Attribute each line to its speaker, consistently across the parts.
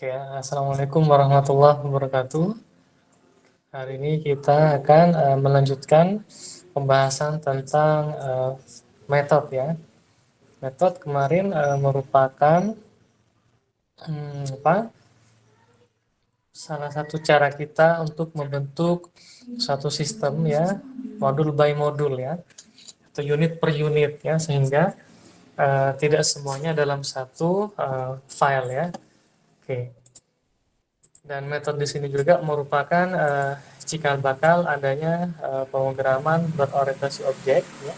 Speaker 1: Oke, Assalamualaikum warahmatullahi wabarakatuh. Hari ini kita akan melanjutkan pembahasan tentang metode ya. Metode kemarin merupakan apa? Salah satu cara kita untuk membentuk satu sistem ya, modul by modul ya, atau unit per unit ya, sehingga tidak semuanya dalam satu file ya. Oke. Dan metode di sini juga merupakan cikal bakal adanya pemrograman berorientasi objek ya,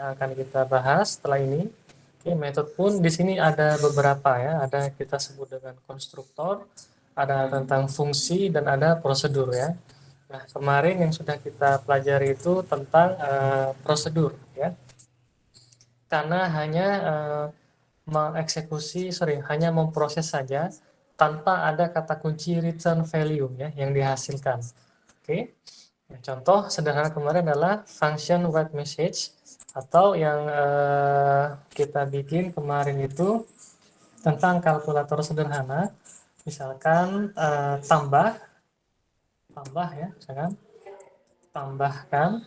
Speaker 1: yang akan kita bahas setelah ini. Oke, metode pun di sini ada beberapa ya, ada yang kita sebut dengan konstruktor, ada tentang fungsi dan ada prosedur ya. Nah, kemarin yang sudah kita pelajari itu tentang prosedur ya. Karena hanya hanya memproses saja tanpa ada kata kunci return value ya yang dihasilkan. Oke. Nah, contoh sederhana kemarin adalah function write message atau yang kita bikin kemarin itu tentang kalkulator sederhana. Misalkan tambah ya, misalkan tambahkan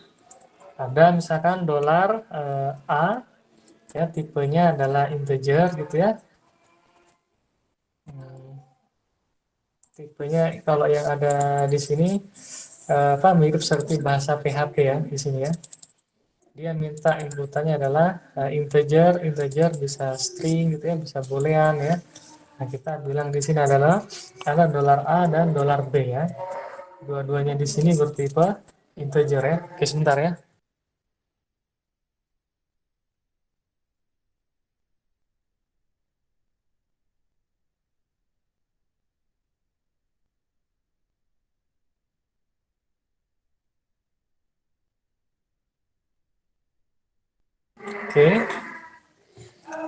Speaker 1: ada misalkan dolar A ya, tipenya adalah integer gitu ya. Tipenya kalau yang ada di sini mirip seperti bahasa PHP ya di sini ya. Dia minta inputannya adalah integer, integer bisa string gitu ya, bisa boolean ya. Nah, kita bilang di sini adalah ada dolar A dan dolar B ya. Dua-duanya di sini bertipe integer ya. Oke, sebentar ya. Oke,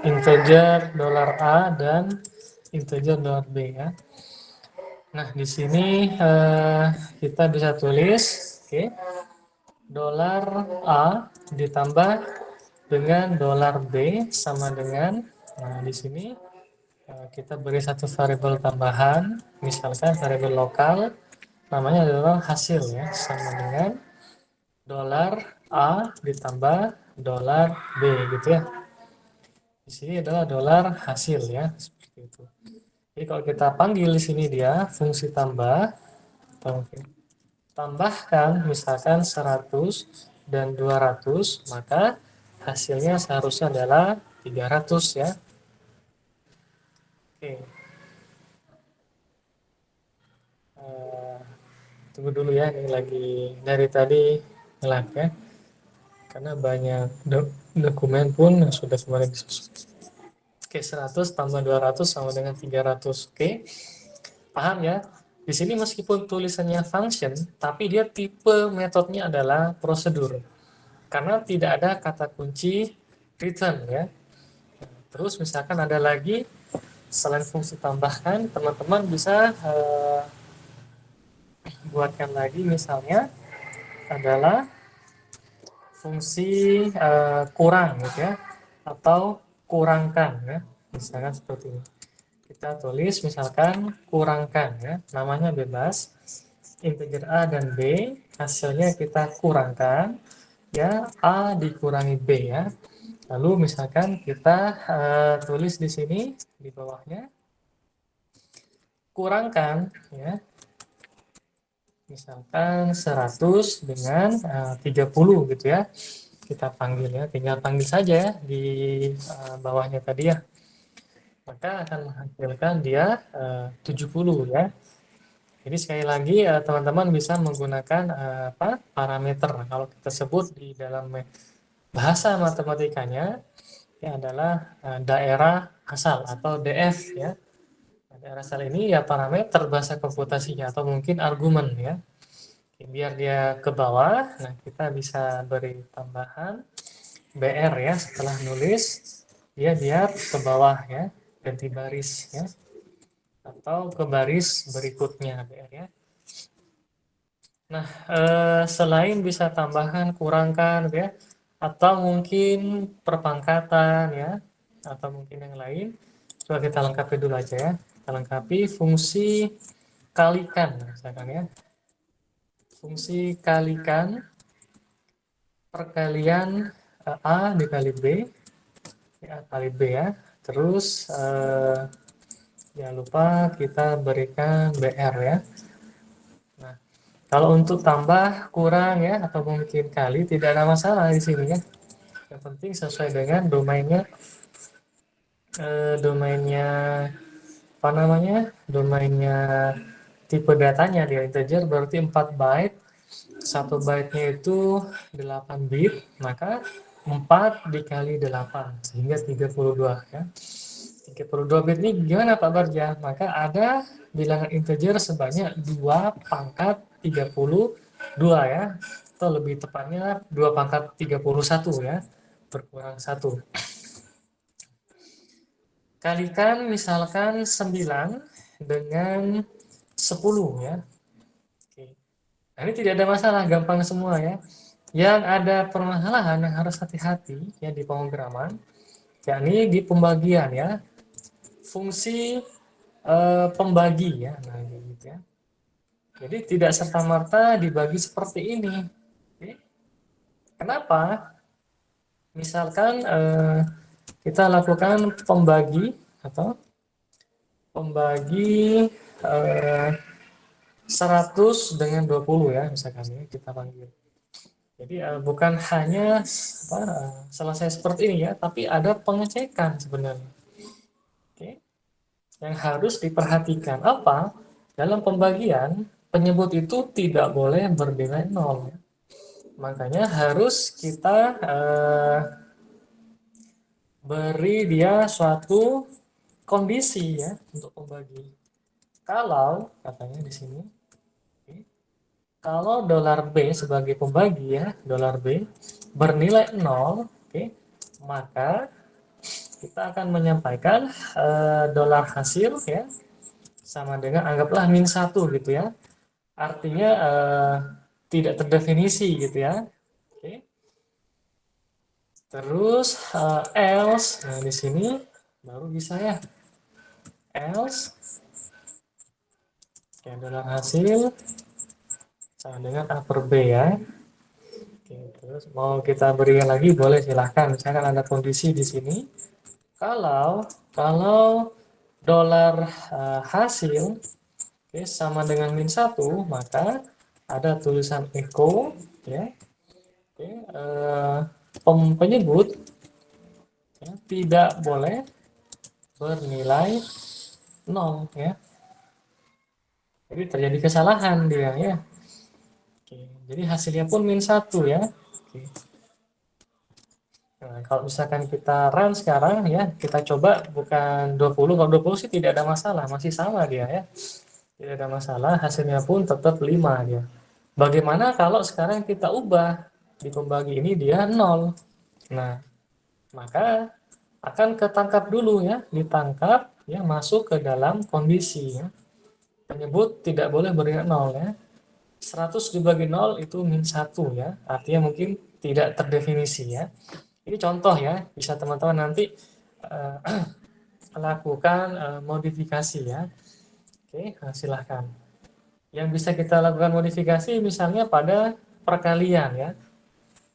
Speaker 1: integer dolar A dan integer dolar B ya. Nah, di sini kita bisa tulis, oke, dolar A ditambah dengan dolar B sama dengan, nah di sini kita beri satu variabel tambahan, misalkan variabel lokal, namanya adalah hasil ya, sama dengan dolar A ditambah dolar B gitu ya. Di sini adalah dolar hasil ya, seperti itu. Jadi kalau kita panggil di sini dia fungsi tambah, tambahkan misalkan 100 dan 200, maka hasilnya seharusnya adalah 300 ya. Oke. Eh, Tunggu dulu ya, ini lagi dari tadi ngelag ya. Karena banyak dokumen pun yang sudah kemarin disusun. Oke, 100 tambah 200 sama dengan 300. Oke, paham ya? Di sini meskipun tulisannya function, tapi dia tipe metodenya adalah prosedur. Karena tidak ada kata kunci return ya. Terus misalkan ada lagi selain fungsi tambahkan, teman-teman bisa buatkan lagi misalnya adalah fungsi kurang gitu ya, atau kurangkan ya, misalkan seperti ini. Kita tulis misalkan kurangkan ya, namanya bebas, integer A dan B, hasilnya kita kurangkan ya, A dikurangi B ya. Lalu misalkan kita tulis di sini di bawahnya kurangkan ya, misalkan 100 dengan 30 gitu ya. Kita panggil ya, tinggal panggil saja ya di bawahnya tadi ya. Maka akan menghasilkan dia 70 ya. Jadi sekali lagi teman-teman bisa menggunakan parameter. Kalau kita sebut di dalam bahasa matematikanya ya adalah daerah asal atau DF ya. Daerah asal ini ya parameter bahasa komputasinya atau mungkin argumen ya. Biar dia ke bawah, nah kita bisa beri tambahan BR ya setelah nulis, dia biar ke bawah ya, ganti baris ya, atau ke baris berikutnya BR ya. Nah, selain bisa tambahan, kurangkan ya, atau mungkin perpangkatan ya, atau mungkin yang lain, Coba kita lengkapi dulu aja ya. Kita lengkapi fungsi kalikan, misalkan ya. Fungsi kalikan perkalian A dikali B, ya, kali B ya. Terus jangan lupa kita berikan BR ya. Nah, kalau untuk tambah, kurang ya, atau mungkin kali, tidak ada masalah di sini ya. Yang penting sesuai dengan domainnya, domainnya apa namanya? Domainnya tipe datanya dia integer berarti 4 byte. Satu byte-nya itu 8 bit, maka 4 dikali 8 sehingga 32 ya. 32 bit ini gimana Pak Barja? Maka ada bilangan integer sebanyak 2 pangkat 32 ya. Atau lebih tepatnya 2 pangkat 31 ya. Berkurang 1. Kalikan misalkan 9 dengan 10 ya. Oke. Nah, ini tidak ada masalah, gampang semua ya. Yang ada permasalahan yang harus hati-hati ya di pemrograman, yakni di pembagian ya. Fungsi pembagi ya. Nah, gitu ya. Jadi tidak serta-merta dibagi seperti ini. Oke. Kenapa? Misalkan kita lakukan pembagi atau pembagi 100 dengan 20 ya, misalkan ya kita panggil. Jadi bukan hanya selesai seperti ini ya, tapi ada pengecekan sebenarnya. Oke. Yang harus diperhatikan apa? Dalam pembagian, penyebut itu tidak boleh bernilai 0 ya. Makanya harus kita beri dia suatu kondisi ya untuk pembagi. Kalau katanya di sini, kalau dolar B sebagai pembagi ya, dolar B bernilai 0, oke, maka kita akan menyampaikan dolar hasil ya sama dengan anggaplah min 1 gitu ya. Artinya tidak terdefinisi gitu ya. Oke. Terus else, nah di sini baru bisa ya. Else ya, dolar hasil sama dengan A per B ya. Oke, terus mau kita berikan lagi boleh silahkan. Misalkan ada kondisi di sini. Kalau dolar hasil oke, sama dengan min 1, maka ada tulisan echo ya. Oke, penyebut ya, tidak boleh bernilai 0 ya. Jadi terjadi kesalahan dia ya. Oke, jadi hasilnya pun min 1 ya. Oke. Nah, kalau misalkan kita run sekarang ya, kita coba bukan 20, kalau 20 sih tidak ada masalah, masih sama dia ya. Tidak ada masalah, hasilnya pun tetap 5 dia. Bagaimana kalau sekarang kita ubah di pembagi ini dia 0. Nah, maka akan ketangkap dulu ya, ditangkap ya masuk ke dalam kondisi ya. Penyebut tidak boleh bernilai 0 ya. 100 dibagi 0 itu min 1 ya. Artinya mungkin tidak terdefinisi ya. Ini contoh ya, bisa teman-teman nanti lakukan modifikasi ya. Oke, nah silahkan. Yang bisa kita lakukan modifikasi misalnya pada perkalian ya.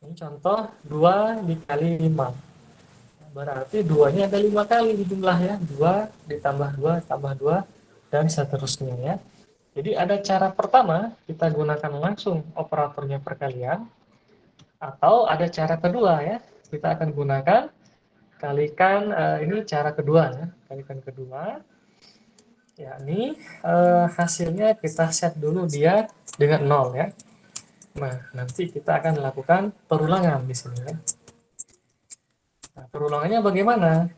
Speaker 1: Ini contoh 2 dikali 5. Berarti 2-nya ada 5 kali di jumlah ya. 2 ditambah 2 tambah 2 dan seterusnya ya. Jadi ada cara pertama, kita gunakan langsung operatornya perkalian. Atau ada cara kedua ya. Kita akan gunakan kalikan, ini cara kedua ya. Kalikan kedua. Yakni hasilnya kita set dulu dia dengan 0 ya. Nah, nanti kita akan lakukan perulangan di sini ya. Nah, perulangannya bagaimana?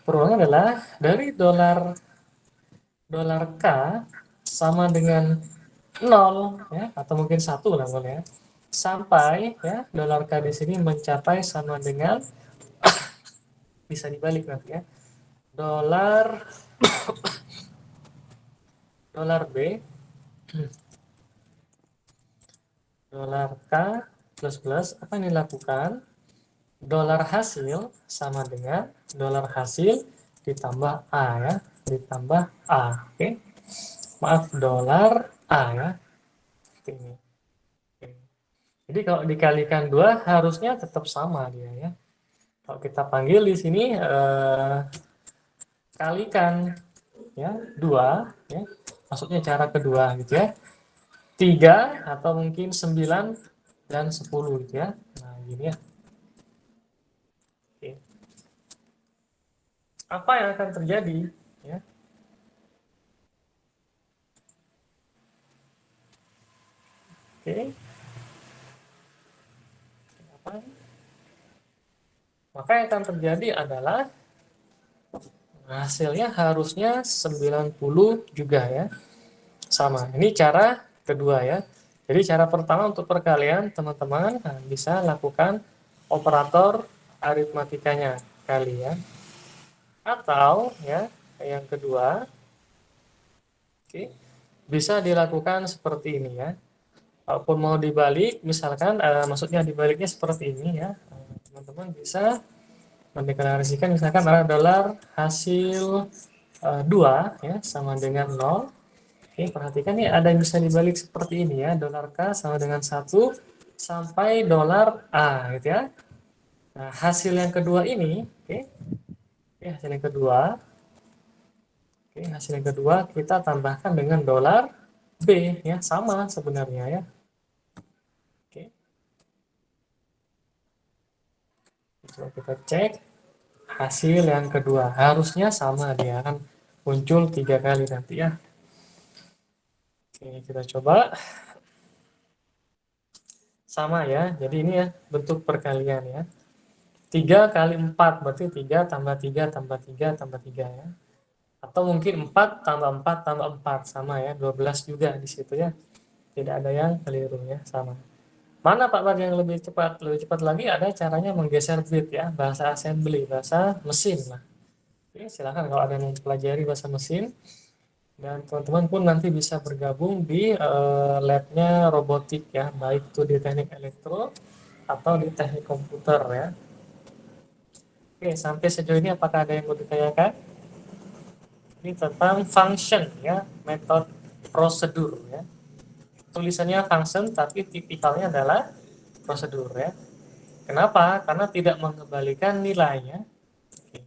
Speaker 1: Perulangan adalah dari dolar K sama dengan 0 ya, atau mungkin 1 lah boleh ya. Sampai ya dolar K di sini mencapai sama dengan bisa dibalik nanti ya. Dolar B dolar K plus apa yang dilakukan? Dolar hasil sama dengan dolar hasil ditambah A ya, ditambah A. Oke. Maaf, dolar A ya. Seperti ini. Oke. Jadi kalau dikalikan 2 harusnya tetap sama dia ya. Kalau kita panggil di sini kalikan ya 2 ya. Maksudnya cara kedua gitu ya. 3 atau mungkin 9 dan 10 gitu ya. Nah, gini ya. Oke. Apa yang akan terjadi ya? Oke. Apa? Maka yang akan terjadi adalah hasilnya harusnya 90 juga ya. Sama. Ini cara kedua ya. Jadi cara pertama untuk perkalian teman-teman bisa lakukan operator aritmatikanya kali ya. Atau ya yang kedua, oke, bisa dilakukan seperti ini ya. Walaupun mau dibalik, misalkan maksudnya dibaliknya seperti ini ya. Teman-teman bisa mendeklarasikan misalkan ada dolar hasil 2 ya sama dengan 0. Oke, perhatikan nih ada yang bisa dibalik seperti ini ya. Dolar K sama dengan 1 sampai dolar A gitu ya. Nah, hasil yang kedua ini, oke. Oke, hasil yang kedua. Oke, hasil yang kedua kita tambahkan dengan dolar B ya, sama sebenarnya ya. Oke. Coba kita cek hasil yang kedua. Harusnya sama dia kan muncul 3 kali nanti ya. Oke, kita coba. Sama ya. Jadi ini ya bentuk perkalian ya. 3 kali 4 berarti 3 tambah 3 tambah 3 tambah 3 ya. Atau mungkin 4 tambah 4 tambah 4 sama ya. 12 juga di situ ya. Tidak ada yang keliru ya, sama. Mana Pak Bar yang lebih cepat? Lebih cepat lagi ada caranya menggeser bit ya, bahasa assembly, bahasa mesin. Nah, oke, silakan kalau ada yang mempelajari bahasa mesin dan teman-teman pun nanti bisa bergabung di labnya robotik ya, baik itu di teknik elektro atau di teknik komputer ya. Oke, sampai sejauh ini apakah ada yang mau ditanyakan? Ini tentang function ya, metode prosedur ya. Tulisannya function tapi tipikalnya adalah prosedur ya. Kenapa? Karena tidak mengembalikan nilainya. Oke.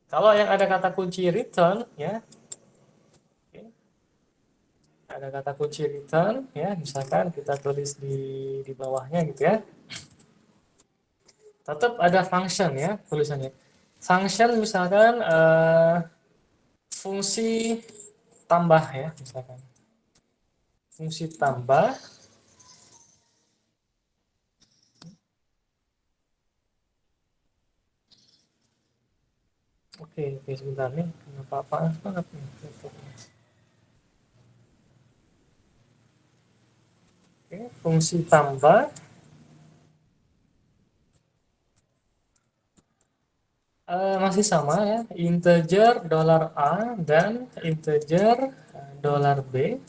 Speaker 1: Kalau yang ada kata kunci return ya, oke, ada kata kunci return ya, misalkan kita tulis di bawahnya gitu ya. Tetap ada function ya tulisannya. Function misalkan fungsi tambah ya, misalkan fungsi tambah. Oke, sebentar nih, kenapa panas banget nih. Oke, fungsi tambah masih sama ya, integer dolar A dan integer dolar B.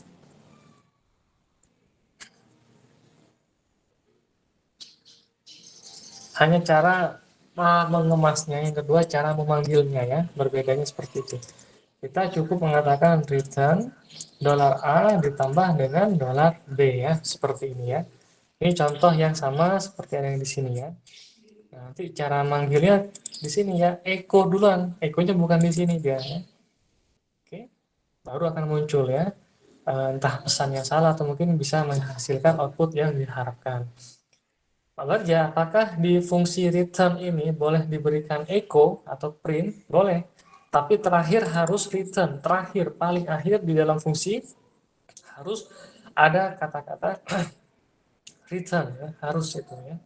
Speaker 1: Hanya cara mengemasnya, yang kedua cara memanggilnya ya, berbedanya seperti itu. Kita cukup mengatakan return dolar A ditambah dengan dolar B ya, seperti ini ya. Ini contoh yang sama seperti yang di sini ya. Nah, nanti cara manggilnya di sini ya, echo duluan. Echo-nya bukan di sini dia ya. Oke, baru akan muncul ya. Entah pesannya salah atau mungkin bisa menghasilkan output yang diharapkan. Pak Barja, apakah di fungsi return ini boleh diberikan echo atau print? Boleh. Tapi terakhir harus return. Terakhir, paling akhir di dalam fungsi harus ada kata-kata return ya. Harus itu ya.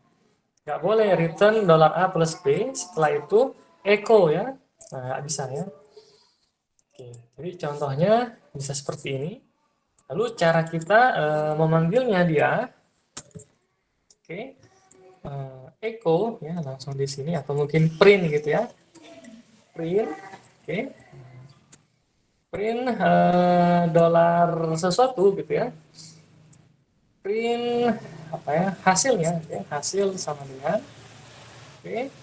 Speaker 1: Nggak boleh return dolar $A plus B. Setelah itu echo ya. Nah, nggak bisa ya. Oke, jadi contohnya bisa seperti ini. Lalu cara kita memanggilnya dia, oke, echo ya langsung di sini atau mungkin print gitu ya, print, oke, print dolar sesuatu gitu ya, print apa ya hasilnya, oke, hasil sama dengan, oke,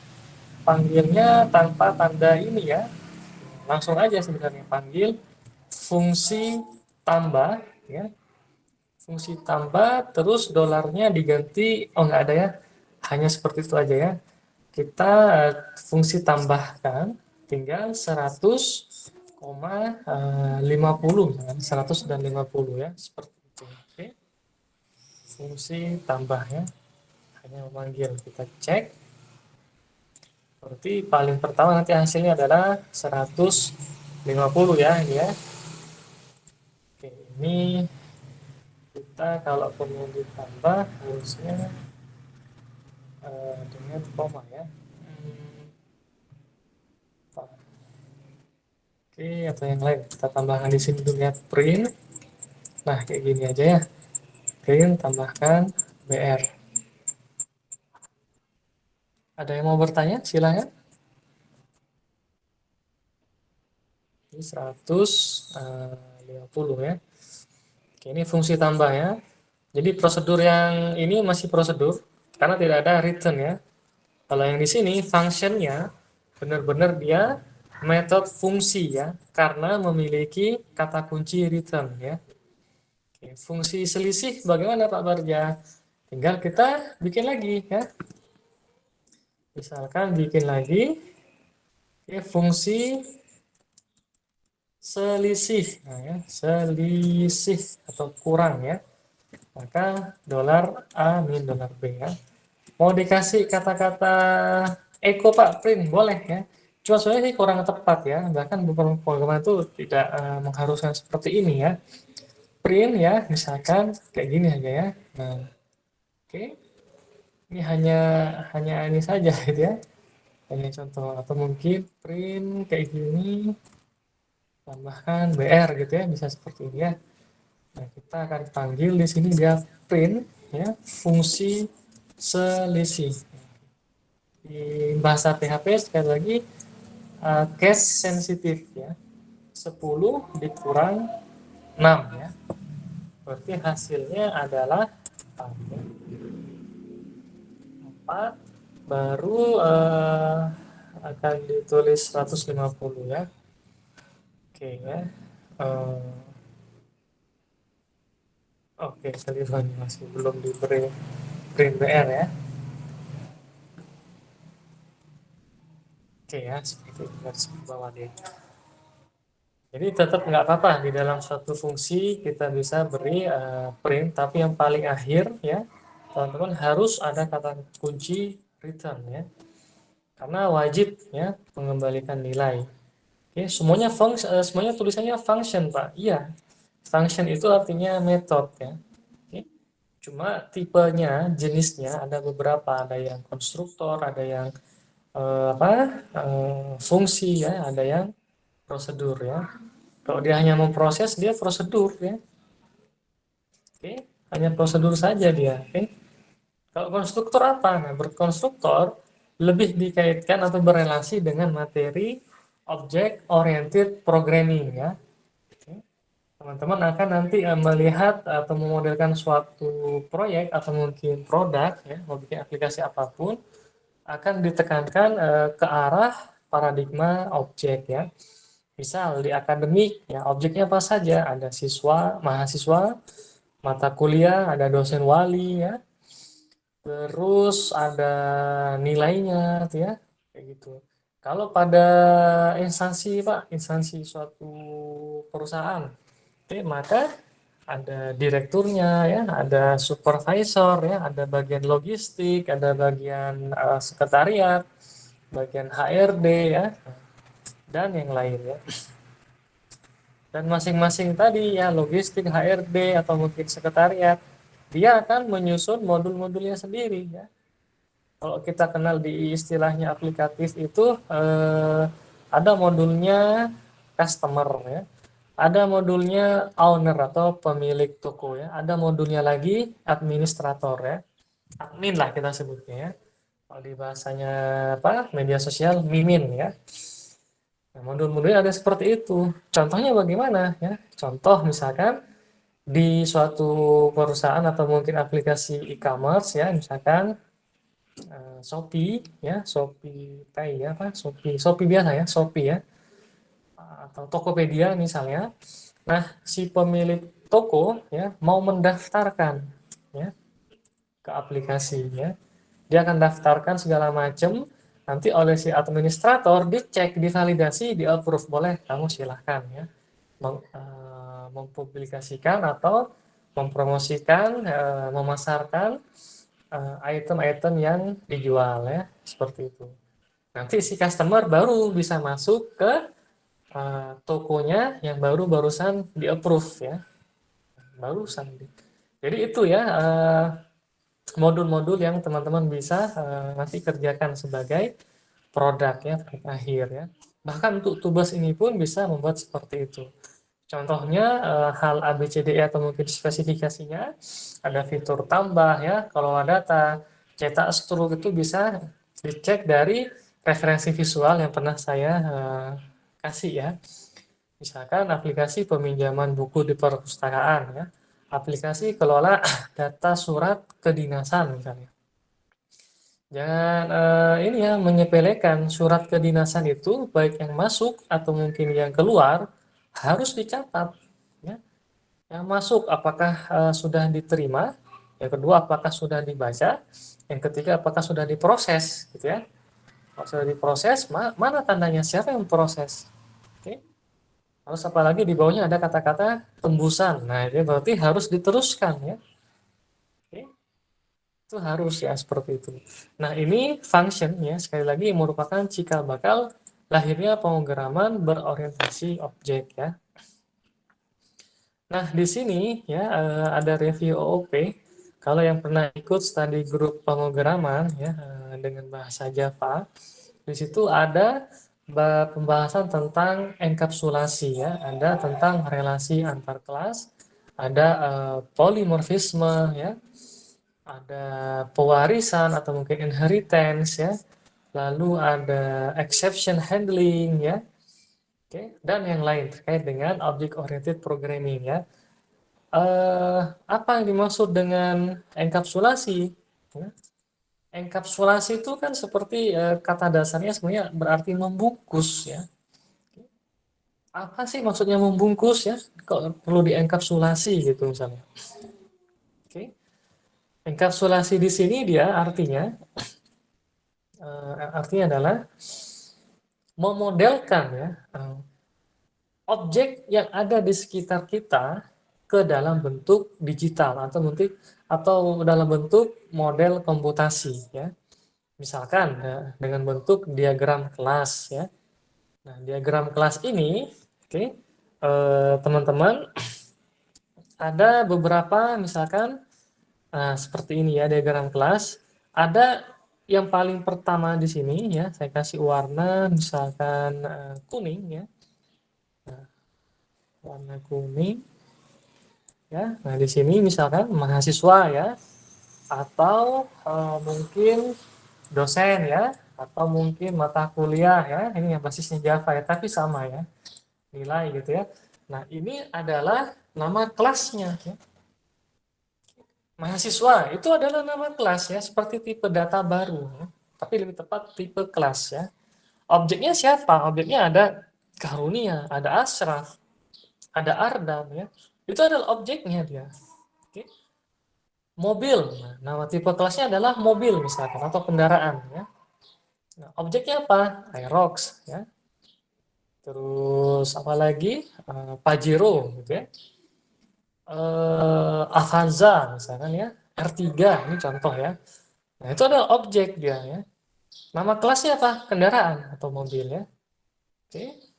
Speaker 1: panggilnya tanpa tanda ini ya, langsung aja sebenarnya panggil fungsi tambah ya, fungsi tambah terus dolarnya diganti, oh nggak ada ya, hanya seperti itu aja ya. Kita fungsi tambahkan tinggal 100,50 misalkan 100 dan 50 ya, seperti itu. Oke, fungsi tambahnya hanya memanggil, kita cek. Berarti paling pertama nanti hasilnya adalah 150 ya ini ya. Oke, ini kita kalau perlu ditambah harusnya dengan koma ya. Hmm, Oke, atau yang lain kita tambahkan di sini dulu ya, print. Nah, kayak gini aja ya. Print tambahkan BR. Ada yang mau bertanya? Silahkan. Ini 150 ya. Oke, ini fungsi tambah ya. Jadi prosedur yang ini masih prosedur karena tidak ada return ya. Kalau yang di sini functionnya benar-benar dia metode fungsi ya, karena memiliki kata kunci return ya. Oke, fungsi selisih bagaimana Pak Barja? Tinggal kita bikin lagi ya. Misalkan bikin lagi fungsi selisih, nah, ya, selisih atau kurang ya. Maka dolar A min dolar B ya. Mau dikasih kata-kata echo Pak, print boleh ya. Cuma soalnya ini kurang tepat ya. Bahkan beberapa program itu tidak mengharuskan seperti ini ya. Print ya, misalkan kayak gini aja ya. Nah, oke. Ini hanya hanya ini saja gitu ya. Hanya contoh atau mungkin print kayak gini tambahkan BR gitu ya, bisa seperti ini ya. Nah, kita akan panggil di sini dia print ya, fungsi selisih. Di bahasa PHP sekali lagi case sensitif ya. 10 dikurang 6 ya. Berarti hasilnya adalah 4, baru akan ditulis 150 ya. Oke ya. Eh, Oke, keliruan masih belum diberi print BR ya. Oke ya, seperti itu garis bawah dia. Jadi tetap nggak apa-apa di dalam suatu fungsi kita bisa beri print, tapi yang paling akhir ya teman-teman harus ada kata kunci return ya, karena wajib ya mengembalikan nilai. Oke, semuanya tulisannya function Pak. Iya, function itu artinya metode ya. Oke. Cuma tipenya, jenisnya ada beberapa, ada yang konstruktor, ada yang fungsi ya, ada yang prosedur ya. Kalau dia hanya memproses, dia prosedur ya. Oke, hanya prosedur saja dia. Oke. Kalau konstruktor apa? Nah, berkonstruktor lebih dikaitkan atau berelasi dengan materi object oriented programming ya. Oke. Teman-teman akan nanti melihat atau memodelkan suatu proyek atau mungkin produk ya, mau bikin aplikasi apapun, akan ditekankan ke arah paradigma objek ya. Misal di akademik, ya objeknya apa saja? Ada siswa, mahasiswa, mata kuliah, ada dosen wali ya, terus ada nilainya, tuh ya, kayak gitu. Kalau pada instansi Pak, instansi suatu perusahaan, oke, maka ada direkturnya ya, ada supervisor ya, ada bagian logistik, ada bagian sekretariat, bagian HRD ya, dan yang lain ya. Dan masing-masing tadi ya logistik, HRD atau mungkin sekretariat, dia akan menyusun modul-modulnya sendiri ya. Kalau kita kenal di istilahnya aplikatif itu ada modulnya customer ya. Ada modulnya owner atau pemilik toko ya. Ada modulnya lagi administrator ya. Admin lah kita sebutnya ya. Kalau di bahasanya apa? Media sosial mimin ya. Nah, modul-modulnya ada seperti itu. Contohnya bagaimana ya? Contoh misalkan di suatu perusahaan atau mungkin aplikasi e-commerce ya, misalkan Shopee ya, Shopee Pay ya, apa? Shopee biasa ya, Shopee ya. atau Tokopedia misalnya. Nah, si pemilik toko ya mau mendaftarkan ya ke aplikasinya. Dia akan daftarkan segala macam. Nanti oleh si administrator dicek, divalidasi, di approve, boleh kamu silahkan ya mempublikasikan atau mempromosikan, memasarkan item-item yang dijual ya, seperti itu. Nanti si customer baru bisa masuk ke tokonya yang barusan di approve ya, barusan. Jadi itu ya modul-modul yang teman-teman bisa nanti kerjakan sebagai produk ya, produk akhir ya. Bahkan untuk tubes ini pun bisa membuat seperti itu. Contohnya hal ABCDE atau mungkin spesifikasinya, ada fitur tambah ya, kelola data, cetak struk, itu bisa dicek dari referensi visual yang pernah saya kasih ya. Misalkan aplikasi peminjaman buku di perpustakaan ya, aplikasi kelola data surat kedinasan misalnya. Jangan ini ya menyepelekan, surat kedinasan itu baik yang masuk atau mungkin yang keluar harus dicatat ya. Yang masuk apakah sudah diterima, yang kedua apakah sudah dibaca, yang ketiga apakah sudah diproses gitu ya. Kalau sudah diproses, mana tandanya, siapa yang proses? Oke. Terus apalagi di bawahnya ada kata-kata tembusan. Nah, ini berarti harus diteruskan ya. Oke. Itu harus ya seperti itu. Nah, ini function ya, sekali lagi merupakan cikal bakal lahirnya pemrograman berorientasi objek ya. Nah, di sini ya ada review OOP. Kalau yang pernah ikut studi grup pemrograman ya dengan bahasa Java, di situ ada pembahasan tentang enkapsulasi ya, ada tentang relasi antar kelas, ada polimorfisme ya, ada pewarisan atau mungkin inheritance ya, lalu ada exception handling ya, oke, dan yang lain terkait dengan object oriented programming ya. Apa yang dimaksud dengan enkapsulasi? Ya, enkapsulasi itu kan seperti kata dasarnya sebenarnya berarti membungkus ya. Apa sih maksudnya membungkus ya? Kok perlu dienkapsulasi gitu misalnya? Oke. Enkapsulasi di sini dia artinya adalah memodelkan ya objek yang ada di sekitar kita ke dalam bentuk digital atau dalam bentuk model komputasi ya. Misalkan ya, dengan bentuk diagram kelas ya. Nah, diagram kelas ini, oke, teman-teman, ada beberapa misalkan seperti ini ya diagram kelas. Ada yang paling pertama di sini ya, saya kasih warna misalkan kuning ya. Nah, warna kuning ya. Nah, di sini misalkan mahasiswa ya, atau mungkin dosen ya, atau mungkin mata kuliah ya. Ini yang basisnya Java ya, tapi sama ya, nilai gitu ya. Nah, ini adalah nama kelasnya ya. Mahasiswa itu adalah nama kelas ya, seperti tipe data baru ya. Tapi lebih tepat tipe kelas ya. Objeknya siapa? Objeknya ada Karunia, ada Ashraf, ada Ardam ya. Itu adalah objeknya dia. Oke. Mobil. Nah, nama tipe kelasnya adalah mobil misalkan atau kendaraan ya. Nah, objeknya apa? Aerox ya. Terus apa lagi? Pajero gitu ya. Avanza misalkan ya. R3 ini contoh ya. Nah, itu adalah objek dia ya. Nama kelasnya apa? Kendaraan atau mobil ya. Oke.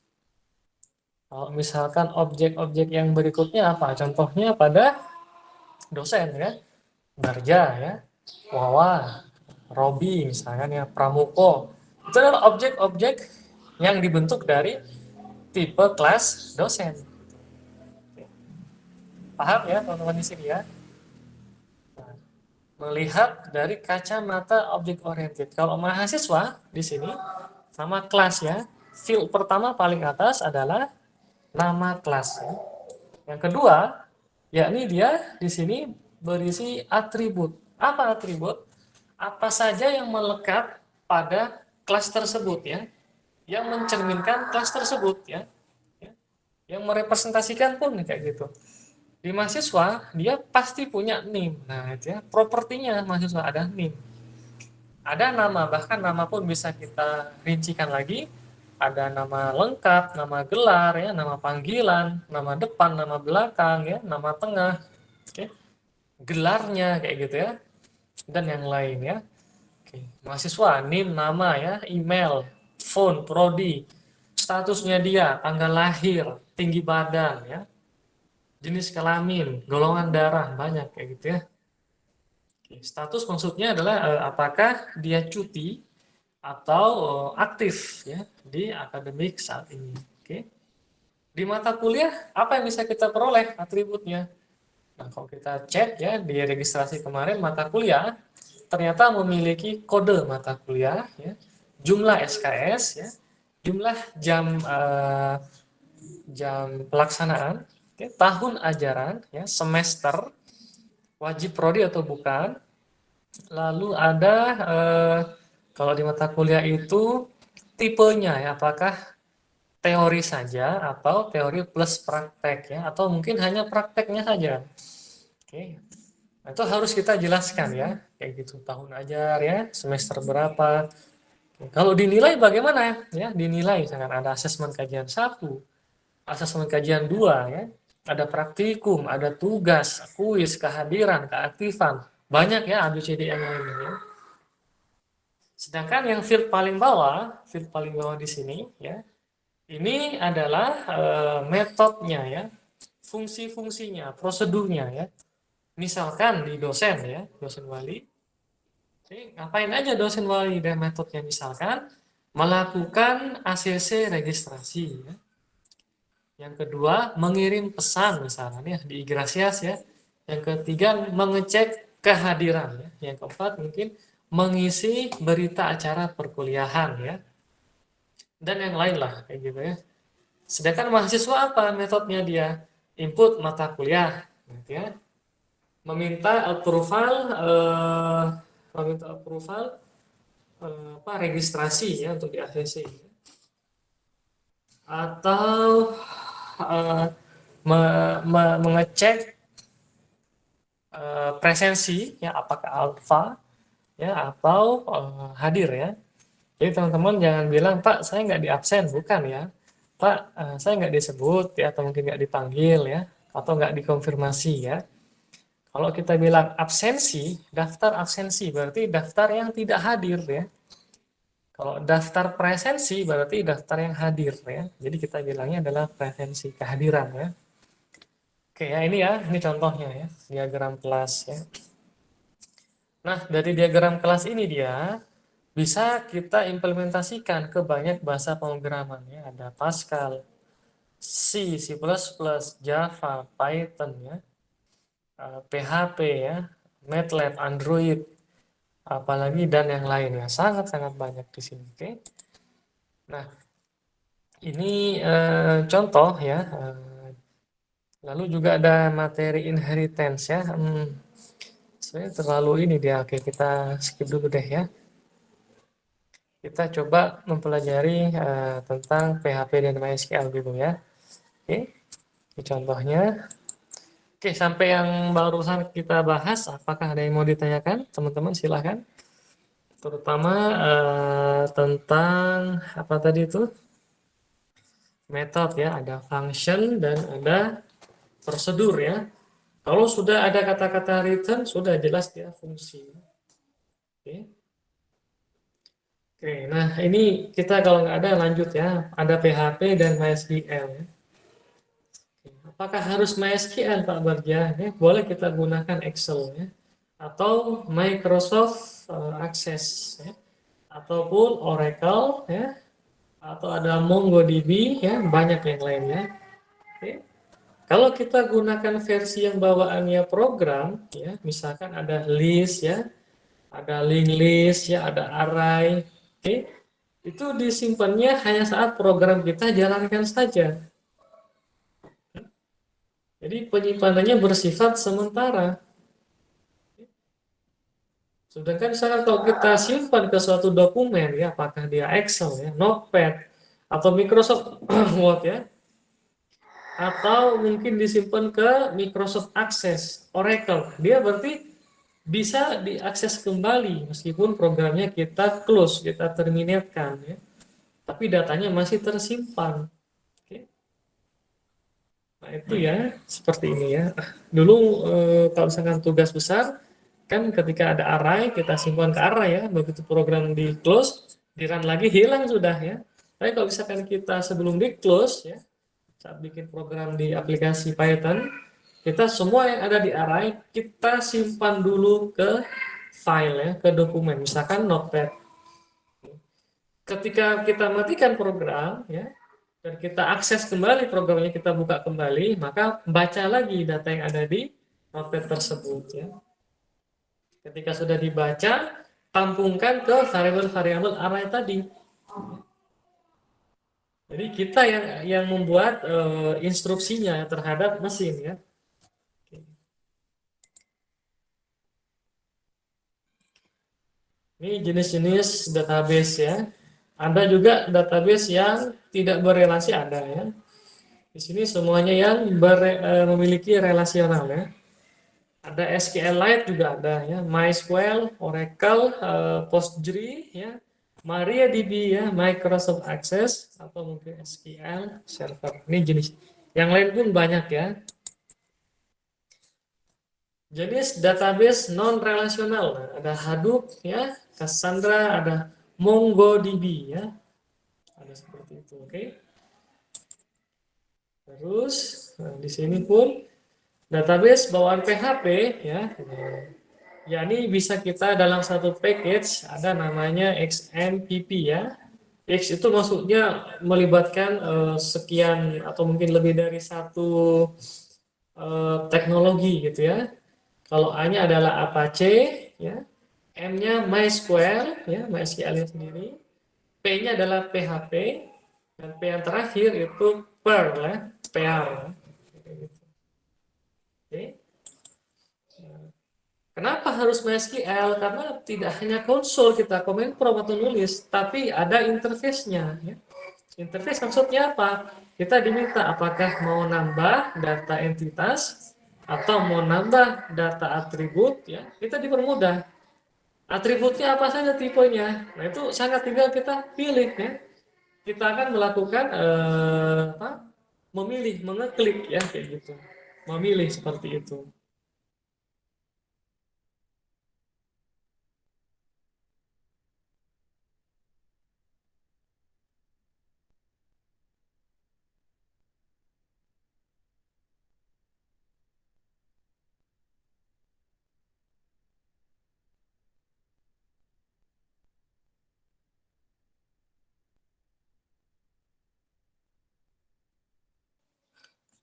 Speaker 1: Kalau misalkan objek-objek yang berikutnya apa? Contohnya pada dosen ya. Barja ya. Wawa, Robi misalkan ya, Pramuko. Itu adalah objek-objek yang dibentuk dari tipe kelas dosen. Paham ya teman-teman di sini ya? Nah, melihat dari kacamata objek oriented. Kalau mahasiswa di sini nama kelas ya. Field pertama paling atas adalah nama kelas ya. Yang kedua, yakni dia di sini berisi atribut. Apa atribut? Apa saja yang melekat pada kelas tersebut ya, yang mencerminkan kelas tersebut ya. Yang merepresentasikan pun kayak gitu. Di mahasiswa, dia pasti punya NIM. Nah, itu ya, propertinya mahasiswa ada NIM. Ada nama, bahkan nama pun bisa kita rincikan lagi. Ada nama lengkap, nama gelar, ya, nama panggilan, nama depan, nama belakang, ya, nama tengah, oke, gelarnya kayak gitu ya, dan yang lain ya. Oke. Mahasiswa, NIM, nama ya, email, phone, prodi, statusnya dia, tanggal lahir, tinggi badan ya, jenis kelamin, golongan darah, banyak kayak gitu ya. Oke. Status maksudnya adalah apakah dia cuti atau aktif ya di akademik saat ini. Oke. Di mata kuliah apa yang bisa kita peroleh atributnya? Nah, kalau kita cek ya di registrasi kemarin mata kuliah ternyata memiliki kode mata kuliah ya, jumlah SKS ya, jumlah jam pelaksanaan, oke, tahun ajaran ya, semester, wajib prodi atau bukan. Lalu ada kalau di mata kuliah itu tipenya ya, apakah teori saja atau teori plus praktek ya, atau mungkin hanya prakteknya saja. Oke. Nah, itu harus kita jelaskan ya, kayak gitu. Tahun ajar ya, semester berapa. Kalau dinilai bagaimana ya? Ya, dinilai misalkan ada asesmen kajian 1, asesmen kajian 2 ya. Ada praktikum, ada tugas, kuis, kehadiran, keaktifan. Banyak ya ABCD yang lainnya ya. Sedangkan yang field paling bawah di sini ya, ini adalah metodenya ya, fungsi-fungsinya, prosedurnya ya. Misalkan di dosen ya, dosen wali. Jadi, ngapain aja dosen wali dan metodenya misalkan melakukan ACC registrasi ya. Yang kedua, mengirim pesan misalnya ya di Igrasias ya. Yang ketiga, mengecek kehadiran ya. Yang keempat, mungkin mengisi berita acara perkuliahan ya. Dan yang lain lah kayak gitu ya. Sedangkan mahasiswa apa metodenya dia? Input mata kuliah gitu ya. Meminta approval apa registrasi ya untuk di ACC atau eh, mengecek presensi ya apakah alfa ya atau hadir ya. Jadi teman-teman jangan bilang Pak saya nggak di absen, bukan ya. Pak saya nggak disebut ya atau mungkin nggak dipanggil ya atau nggak dikonfirmasi ya. Kalau kita bilang absensi, daftar absensi berarti daftar yang tidak hadir ya. Kalau daftar presensi berarti daftar yang hadir ya. Jadi kita bilangnya adalah presensi kehadiran ya. Oke ya ini ya, ini contohnya ya, diagram kelas ya. Nah, dari diagram kelas ini dia bisa kita implementasikan ke banyak bahasa pemrograman ya. Ada Pascal, C, C++, Java, Python ya, PHP ya, MATLAB, Android, apalagi dan yang lainnya. Sangat-sangat banyak di sini. Oke. Nah, ini contoh ya. Lalu juga ada materi inheritance ya. Sebenarnya terlalu ini dia. Oke, kita skip dulu deh ya. Kita coba mempelajari tentang PHP dan MySQL dulu ya. Oke, ini contohnya. Oke, sampai yang barusan kita bahas, apakah ada yang mau ditanyakan? Teman-teman silahkan. Terutama tentang apa tadi itu? Metode ya, ada function dan ada prosedur ya. Kalau sudah ada kata-kata return, sudah jelas dia fungsi. Oke. Oke, nah ini kita kalau nggak ada lanjut ya. Ada PHP dan MySQL ya. Apakah harus MySQL Pak Bagja? Ya, boleh kita gunakan Excel ya. Atau Microsoft Access ya. Ataupun Oracle ya. Atau ada MongoDB ya, banyak yang lainnya. Oke. Kalau kita gunakan versi yang bawaannya program ya, misalkan ada list ya, ada link list ya, ada array. Oke. Itu disimpannya hanya saat program kita jalankan saja. Jadi penyimpanannya bersifat sementara. Sedangkan misalkan kalau kita simpan ke suatu dokumen ya, apakah dia Excel ya, Notepad atau Microsoft Word ya, atau mungkin disimpan ke Microsoft Access, Oracle. Dia berarti bisa diakses kembali meskipun programnya kita close, kita terminate-kan ya. Tapi datanya masih tersimpan. Oke. Nah, itu ya seperti ini ya. Dulu kalau misalkan tugas besar kan ketika ada array kita simpan ke array ya, begitu program di close, di run lagi hilang sudah ya. Tapi kalau misalkan kita sebelum di close ya, saat bikin program di aplikasi Python, kita semua yang ada di array kita simpan dulu ke file ya, ke dokumen, misalkan notepad. Ketika kita matikan program ya, dan kita akses kembali programnya, kita buka kembali, maka baca lagi data yang ada di notepad tersebut ya. Ketika sudah dibaca, tampungkan ke variabel-variabel array tadi. Jadi kita yang membuat instruksinya terhadap mesin ya. Ini jenis-jenis database ya. Ada juga database yang tidak berelasi, ada ya. Di sini semuanya yang memiliki relasional ya. Ada SQLite juga ada ya, MySQL, Oracle, Postgre ya, MariaDB ya, Microsoft Access atau mungkin SQL Server. Ini jenis. Yang lain pun banyak ya. Jenis database non relasional, ada Hadoop ya, Cassandra, ada MongoDB ya. Ada seperti itu, oke. Terus di sini pun database bawaan PHP ya. Ya, ini bisa kita dalam satu package ada namanya XMPP ya. X itu maksudnya melibatkan sekian atau mungkin lebih dari satu teknologi gitu ya. Kalau A-nya adalah Apache ya, M-nya MySQL ya, MySQL sendiri, P-nya adalah PHP, dan P yang terakhir itu Perl ya, PR. Oke. Kenapa harus MySQL? Karena tidak hanya konsol kita komen prompt atau nulis, tapi ada interface-nya. Ya. Interface maksudnya apa? Kita diminta apakah mau nambah data entitas atau mau nambah data atribut, ya kita dipermudah. Atributnya apa saja tipenya? Nah itu sangat tinggal kita pilih ya. Kita akan melakukan memilih, mengeklik ya kayak gitu. Memilih seperti itu.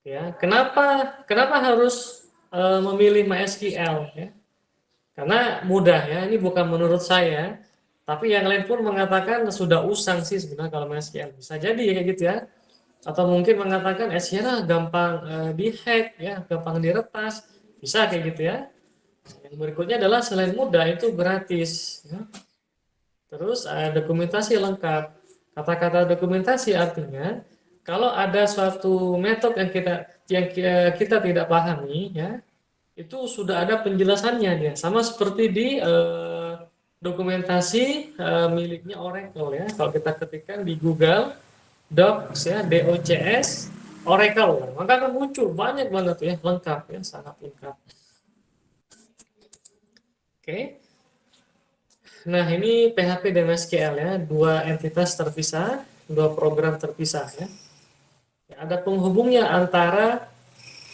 Speaker 1: Ya, kenapa harus memilih MySQL ya? Karena mudah ya, ini bukan menurut saya, tapi yang lain pun mengatakan sudah usang sih sebenarnya kalau MySQL. Bisa jadi ya kayak gitu ya. Atau mungkin mengatakan SQL gampang dihack ya, gampang diretas. Bisa kayak gitu ya. Yang berikutnya adalah selain mudah itu gratis ya. Terus dokumentasi lengkap. Kata-kata dokumentasi artinya kalau ada suatu metode yang kita tidak pahami ya, itu sudah ada penjelasannya dia. Sama seperti di dokumentasi miliknya Oracle ya. Kalau kita ketikkan di Google Docs ya, DOCS Oracle, maka akan muncul banyak banget ya, lengkap ya, sangat lengkap. Oke. Nah, ini PHP dan MySQL ya, dua entitas terpisah, dua program terpisah ya. Ada penghubungnya antara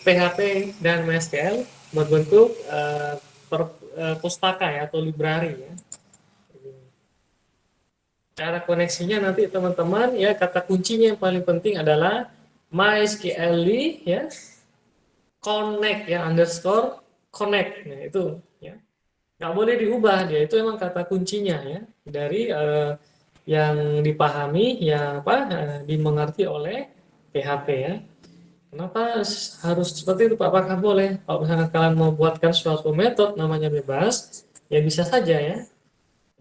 Speaker 1: PHP dan MySQL berbentuk pustaka ya atau library ya. Cara koneksinya nanti teman-teman ya, kata kuncinya yang paling penting adalah MySQL ya connect ya underscore connect. Nah, itu ya. Nggak boleh diubah, dia itu emang kata kuncinya ya dari yang dipahami yang dimengerti oleh PHP ya. Kenapa harus seperti itu Pak? Apakah boleh? Kalau misalnya kalian mau buatkan suatu metode namanya bebas, ya bisa saja ya.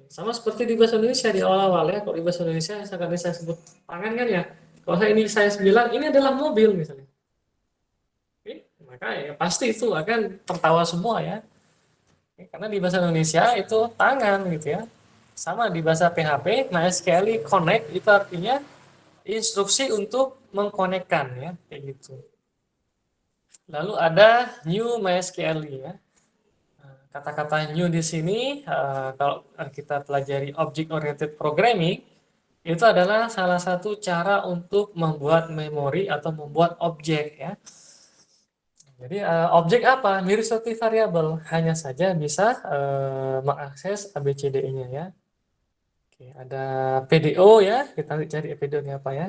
Speaker 1: Sama seperti di bahasa Indonesia di awal-awal ya. Kalau di bahasa Indonesia misalkan saya sebut tangan kan ya. Kalau saya bilang ini adalah mobil misalnya. maka ya pasti itu akan tertawa semua ya. Karena di bahasa Indonesia itu tangan gitu ya. Sama di bahasa PHP, MySQL connect itu artinya instruksi untuk mengkonekkan ya, kayak gitu. Lalu ada new MySQL ya. Kata-kata new di sini kalau kita pelajari object oriented programming itu adalah salah satu cara untuk membuat memori atau membuat objek ya. Jadi objek apa? Mirip seperti variabel, hanya saja bisa mengakses ABCDE-nya ya. Oke, ada PDO ya, kita cari PDO-nya apa ya.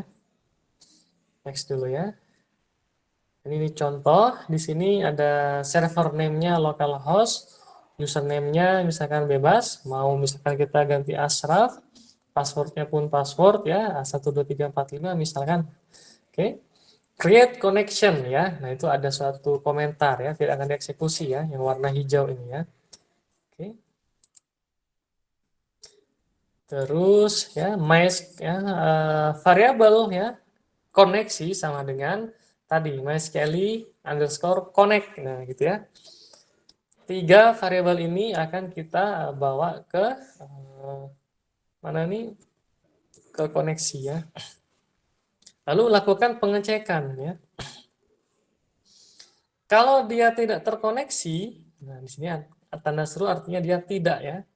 Speaker 1: Next dulu ya. Ini contoh, di sini ada server name-nya localhost, username-nya misalkan bebas, mau misalkan kita ganti Ashraf, password-nya pun password ya, 12345 misalkan. Oke. Create connection ya. Nah, itu ada suatu komentar ya, tidak akan dieksekusi ya, yang warna hijau ini ya. Oke. Terus ya, ya variabel ya, koneksi sama dengan tadi MySQL underscore connect. Nah, gitu ya. Tiga variabel ini akan kita bawa ke mana nih? Ke koneksi ya. Lalu lakukan pengecekan ya. Kalau dia tidak terkoneksi, nah di sini tanda seru artinya dia tidak ya.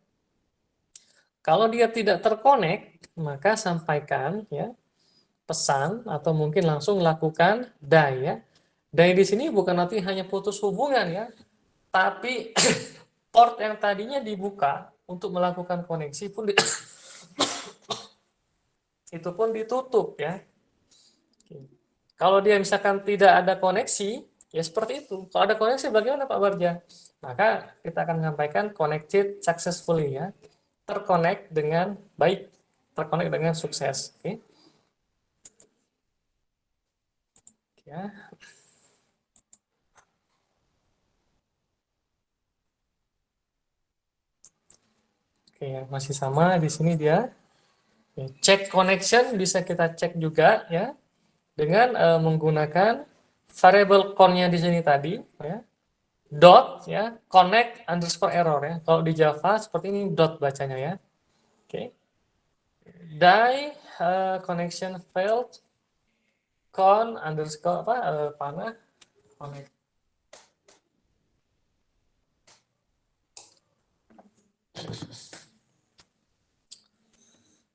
Speaker 1: Kalau dia tidak terkonek, maka sampaikan ya pesan atau mungkin langsung lakukan die ya. Die di sini bukan nanti hanya putus hubungan ya, tapi port yang tadinya dibuka untuk melakukan koneksi pun itu pun ditutup ya. Kalau dia misalkan tidak ada koneksi, ya seperti itu. Kalau ada koneksi bagaimana Pak Barja? Maka kita akan menyampaikan connected successfully ya. Terkonek dengan baik, terkonek dengan sukses. Oke. Ya. Oke, masih sama di sini dia. Check connection bisa kita cek juga ya dengan menggunakan variable con-nya di sini tadi ya. Dot ya, connect underscore error ya. Kalau di Java seperti ini dot bacanya ya. Oke. Die connection failed con underscore apa panah connect.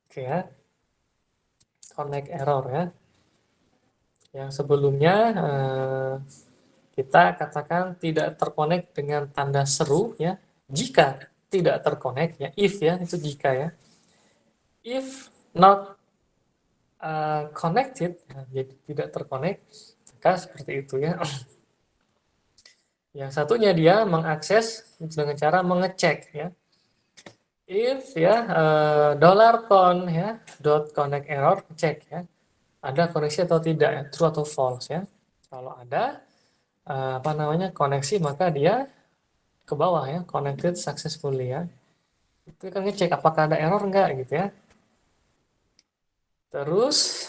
Speaker 1: Oke ya. Connect error ya. Yang sebelumnya kita katakan tidak terkonek dengan tanda seru ya. Jika tidak terkonek ya, if ya, itu jika ya. If not connected, ya, jadi tidak terkonek, maka seperti itu ya. Yang satunya dia mengakses dengan cara mengecek ya. If ya $con ya dot connect error cek ya. Ada koneksi atau tidak ya, true atau false ya. Kalau ada apa namanya koneksi maka dia ke bawah ya, connected successfully ya. Itu kan ngecek apakah ada error enggak gitu ya. Terus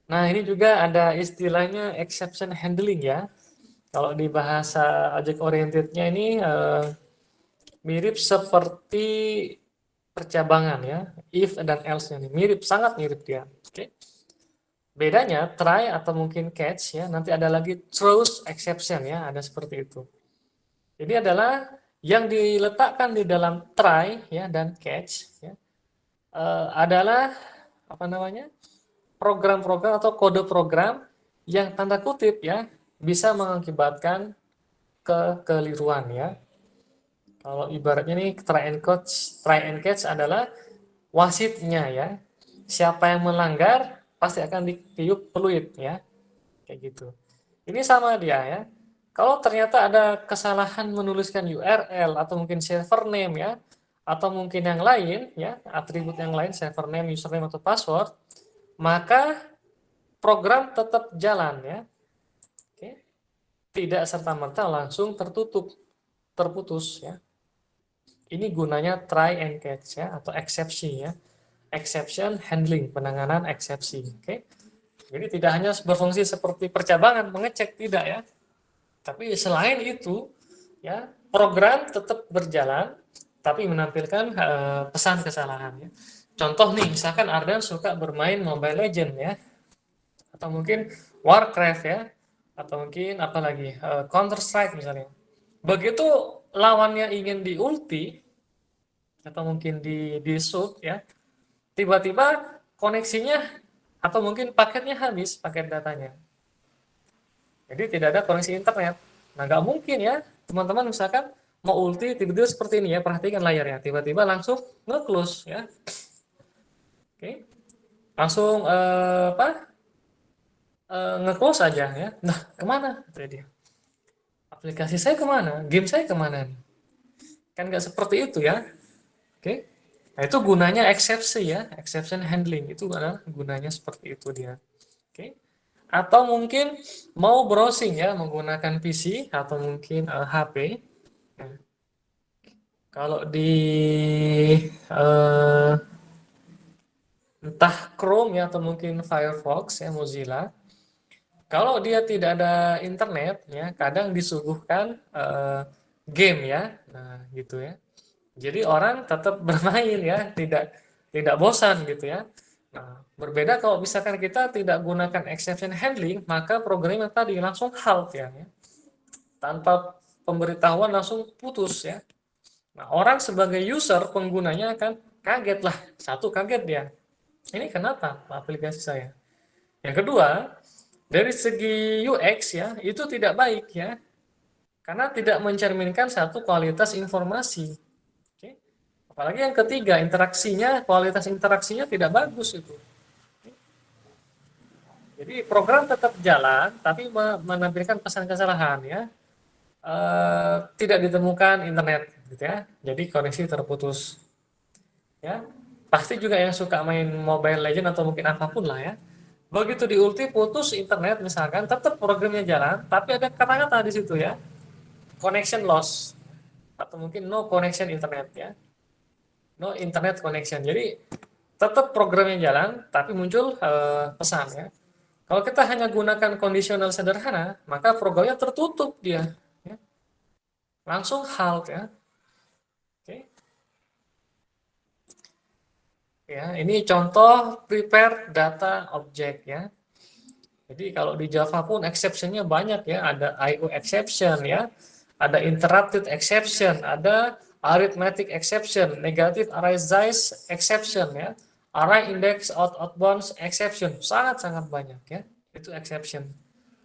Speaker 1: nah ini juga ada istilahnya exception handling ya. Kalau di bahasa object orientednya ini mirip seperti percabangan ya, if dan else-nya nih mirip, sangat mirip dia. Oke. Bedanya try atau mungkin catch ya, nanti ada lagi throws exception ya, ada seperti itu. Jadi adalah yang diletakkan di dalam try ya dan catch ya, adalah apa namanya? Program-program atau kode program yang tanda kutip ya bisa mengakibatkan kekeliruan ya. Kalau ibaratnya nih try and catch adalah wasitnya ya. Siapa yang melanggar pasti akan ditiup peluit ya. Kayak gitu. Ini sama dia ya. Kalau ternyata ada kesalahan menuliskan URL atau mungkin server name ya, atau mungkin yang lain ya, atribut yang lain server name, username atau password, maka program tetap jalan ya. Oke. Tidak serta-merta langsung terputus ya. Ini gunanya try and catch ya atau exception ya. Exception handling, penanganan eksepsi. Oke. Jadi tidak hanya berfungsi seperti percabangan mengecek, tidak ya. Tapi selain itu, ya program tetap berjalan, tapi menampilkan pesan kesalahan. Ya. Contoh nih, misalkan Ardan suka bermain Mobile Legend ya, atau mungkin Warcraft ya, atau mungkin apalagi Counter Strike misalnya. Begitu lawannya ingin di ulti atau mungkin di sub ya, tiba-tiba koneksinya atau mungkin paketnya habis, paket datanya. Jadi tidak ada koneksi internet. Nah, nggak mungkin ya, teman-teman misalkan mau ulti tiba-tiba seperti ini ya, perhatikan layarnya, tiba-tiba langsung nge-close ya. Oke. Langsung nge-close aja ya. Nah, kemana? Itu dia. Aplikasi saya kemana? Game saya kemana nih? Kan nggak seperti itu ya. Oke. Nah, itu gunanya eksepsi ya, exception handling itu adalah gunanya seperti itu dia. Oke. Atau mungkin mau browsing ya menggunakan PC atau mungkin HP. Nah, kalau di eh, entah Chrome ya atau mungkin Firefox ya Mozilla, kalau dia tidak ada internet ya kadang disuguhkan game ya, nah gitu ya. Jadi orang tetap bermain ya, tidak tidak bosan gitu ya. Nah, berbeda kalau misalkan kita tidak gunakan exception handling, maka programnya tadi langsung halt ya. Tanpa pemberitahuan langsung putus ya. Nah, orang sebagai user penggunanya akan kaget lah. Satu kaget dia. Ini kenapa aplikasi saya? Yang kedua, dari segi UX ya, itu tidak baik ya. Karena tidak mencerminkan satu kualitas informasi. Oke. Apalagi yang ketiga, interaksinya, kualitas interaksinya tidak bagus itu. Jadi program tetap jalan, tapi menampilkan pesan kesalahan ya. Tidak ditemukan internet gitu ya. Jadi koneksi terputus. Ya. Pasti juga yang suka main Mobile Legend atau mungkin apapun lah ya. Begitu di ulti putus internet misalkan, tetap programnya jalan, tapi ada kata-kata di situ ya. Connection loss atau mungkin no connection internet ya. No internet connection. Jadi tetap programnya jalan, tapi muncul pesan ya. Kalau kita hanya gunakan kondisional sederhana, maka programnya tertutup dia. Ya. Langsung halt ya. Oke. Ya, ini contoh prepare data object ya. Jadi kalau di Java pun exception-nya banyak ya, ada IO exception ya, ada interrupted exception, ada arithmetic exception, negative array size exception ya, array index outbounds exception, sangat-sangat banyak ya, itu exception.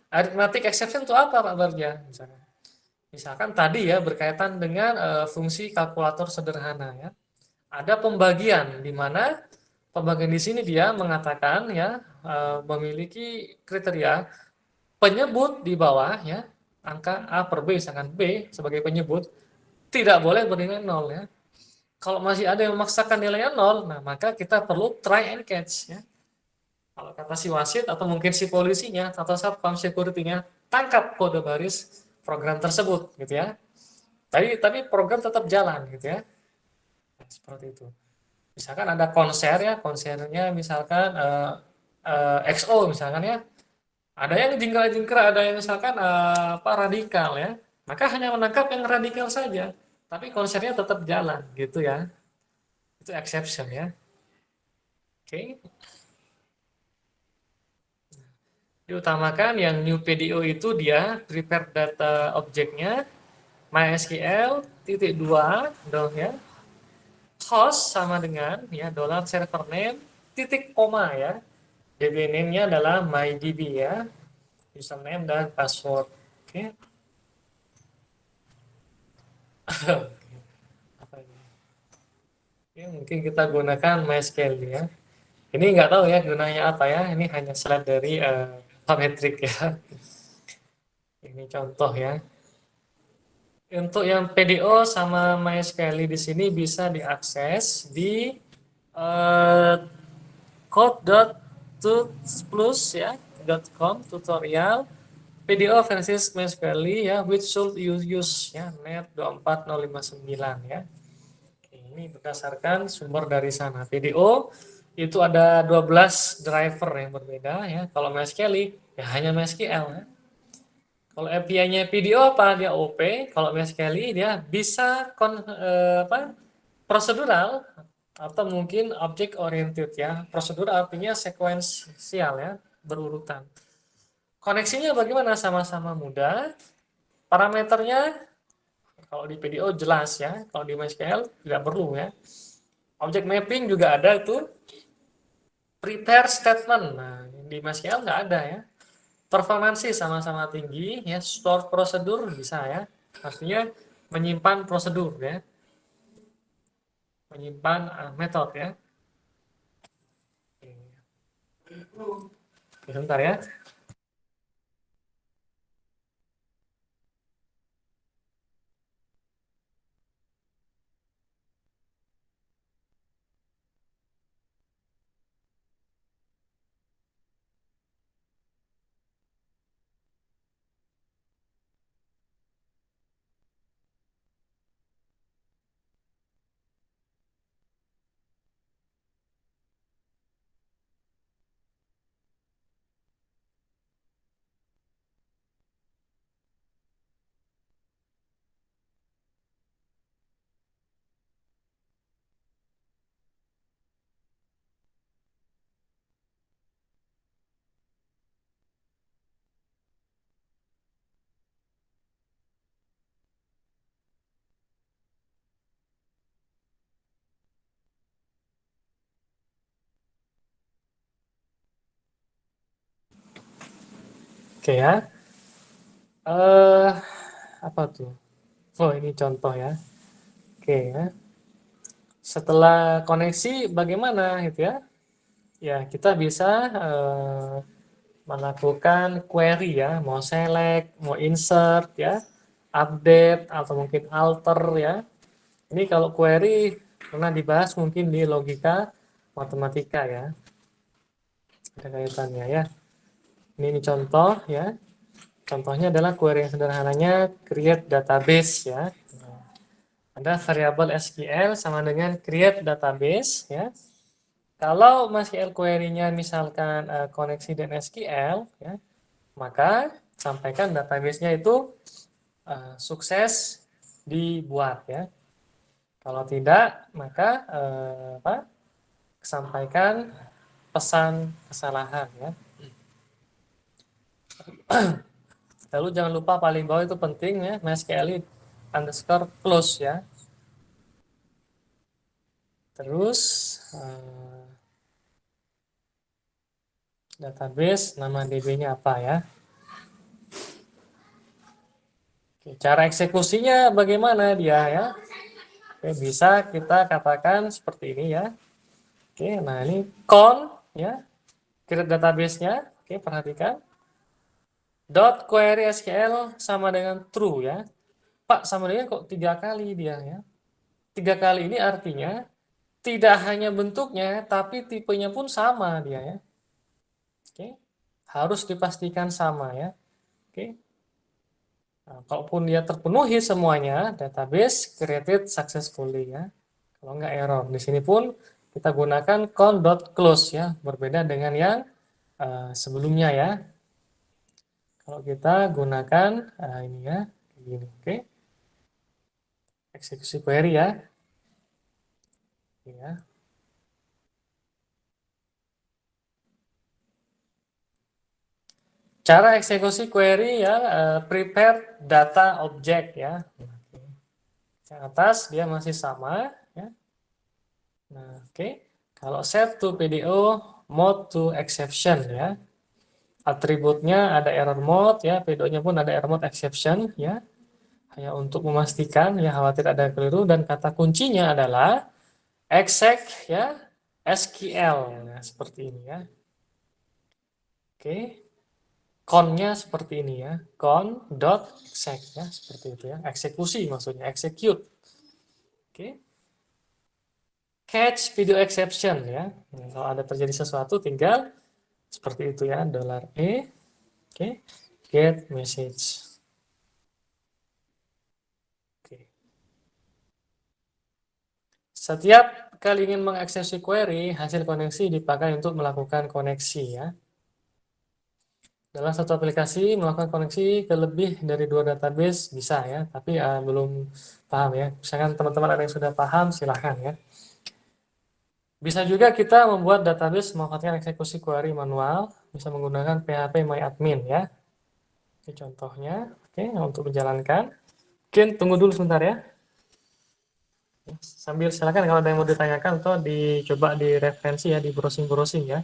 Speaker 1: Arithmetic exception itu apa Pak Barja? Misalkan tadi ya berkaitan dengan fungsi kalkulator sederhana ya. Ada pembagian di mana pembagian di sini dia mengatakan ya memiliki kriteria penyebut di bawah ya angka A per B misalkan B sebagai penyebut tidak boleh bernilai 0 ya. Kalau masih ada yang memaksakan nilainya 0, nah maka kita perlu try and catch ya. Kalau kata si wasit atau mungkin si polisinya atau satpam security-nya tangkap kode baris program tersebut gitu ya. Tapi program tetap jalan gitu ya. Nah, seperti itu. Misalkan ada konser ya, konsernya misalkan XO misalkan ya. Ada yang jingkrak-jingkrak, ada yang misalkan apa radikal ya. Maka hanya menangkap yang radikal saja. Tapi konsernya tetap jalan gitu ya. Itu exception ya. Oke. Diutamakan yang new PDO itu dia prepare data objeknya MySQL titik dua dong ya. Host sama dengan ya dollar server name titik koma ya. DB name-nya adalah mydb ya. Username dan password. Oke. Apa ini? Oke, mungkin kita gunakan MySQL ya. Ini nggak tahu ya gunanya apa ya. Ini hanya slide dari parametric ya. Ini contoh ya. Untuk yang PDO sama MySQL di sini bisa diakses di uh, code.tutsplus ya .com tutorial PDO versus MySQL ya which should you use ya net 24059 ya. Ini berdasarkan sumber dari sana PDO itu ada 12 driver yang berbeda ya. Kalau MySQL ya hanya MySQL ya. Kalau API-nya PDO apa? Dia OP. Kalau MySQL dia bisa prosedural atau mungkin object oriented ya. Prosedural artinya sekuensial ya, berurutan. Koneksinya bagaimana? Sama-sama mudah. Parameternya kalau di PDO jelas ya. Kalau di MySQL tidak perlu ya. Object mapping juga ada itu. Prepare statement. Nah, di MySQL nggak ada ya. Performansi sama-sama tinggi ya. Store prosedur bisa ya. Artinya menyimpan prosedur ya. Menyimpan metode ya. Sebentar ya. Oke ya. Eh apa tuh? Oh, ini contoh ya. Oke ya. Setelah koneksi bagaimana gitu ya? Ya, kita bisa melakukan query ya, mau select, mau insert ya, update atau mungkin alter ya. Ini kalau query pernah dibahas mungkin di logika matematika ya. Ada kaitannya ya. Ini contoh ya. Contohnya adalah query yang sederhananya create database ya. Ada variabel SQL sama dengan create database ya. Kalau MySQL query-nya misalkan koneksi dengan SQL ya, maka sampaikan database-nya itu sukses dibuat ya. Kalau tidak, maka sampaikan pesan kesalahan ya. Lalu jangan lupa paling bawah itu penting ya, MySQL underscore close ya. Terus database nama DB-nya apa ya? Oke, cara eksekusinya bagaimana dia ya? Oke, bisa kita katakan seperti ini ya. Oke, nah ini con ya, create database-nya. Oke, perhatikan. Dot query SQL sama dengan true ya. Pak, sama dengan kok 3 kali dia ya. 3 kali ini artinya tidak hanya bentuknya, tapi tipenya pun sama dia ya. Oke, harus dipastikan sama ya. Oke, nah, kalaupun dia terpenuhi semuanya, database created successfully ya. Kalau nggak error. Di sini pun kita gunakan con.close ya, berbeda dengan yang sebelumnya ya. Kalau kita gunakan ini ya, begini, oke. Eksekusi query ya. Ya. Cara eksekusi query ya, prepare data object ya. Yang atas dia masih sama ya. Nah, oke. Kalau set to PDO mode to exception ya. Atributnya ada error mode ya, PDO-nya pun ada error mode exception ya. Hanya untuk memastikan ya khawatir ada keliru dan kata kuncinya adalah exec ya SQL ya, seperti ini ya. Oke. Con-nya seperti ini ya. Con dot exec ya, seperti itu ya. Eksekusi maksudnya, execute. Oke. Catch video exception ya. Nah, kalau ada terjadi sesuatu tinggal seperti itu ya, $E. Oke. Get message. Oke. Setiap kali ingin mengaksesi query, hasil koneksi dipakai untuk melakukan koneksi ya. Dalam satu aplikasi melakukan koneksi ke lebih dari dua database bisa ya, tapi belum paham ya. Misalkan teman-teman ada yang sudah paham, silahkan ya. Bisa juga kita membuat database memanfaatkan eksekusi query manual, bisa menggunakan PHP MyAdmin ya. Oke, contohnya, oke, untuk menjalankan. Mungkin tunggu dulu sebentar ya. Sambil silakan kalau ada yang mau ditanyakan atau dicoba di referensi ya, di browsing-browsing ya.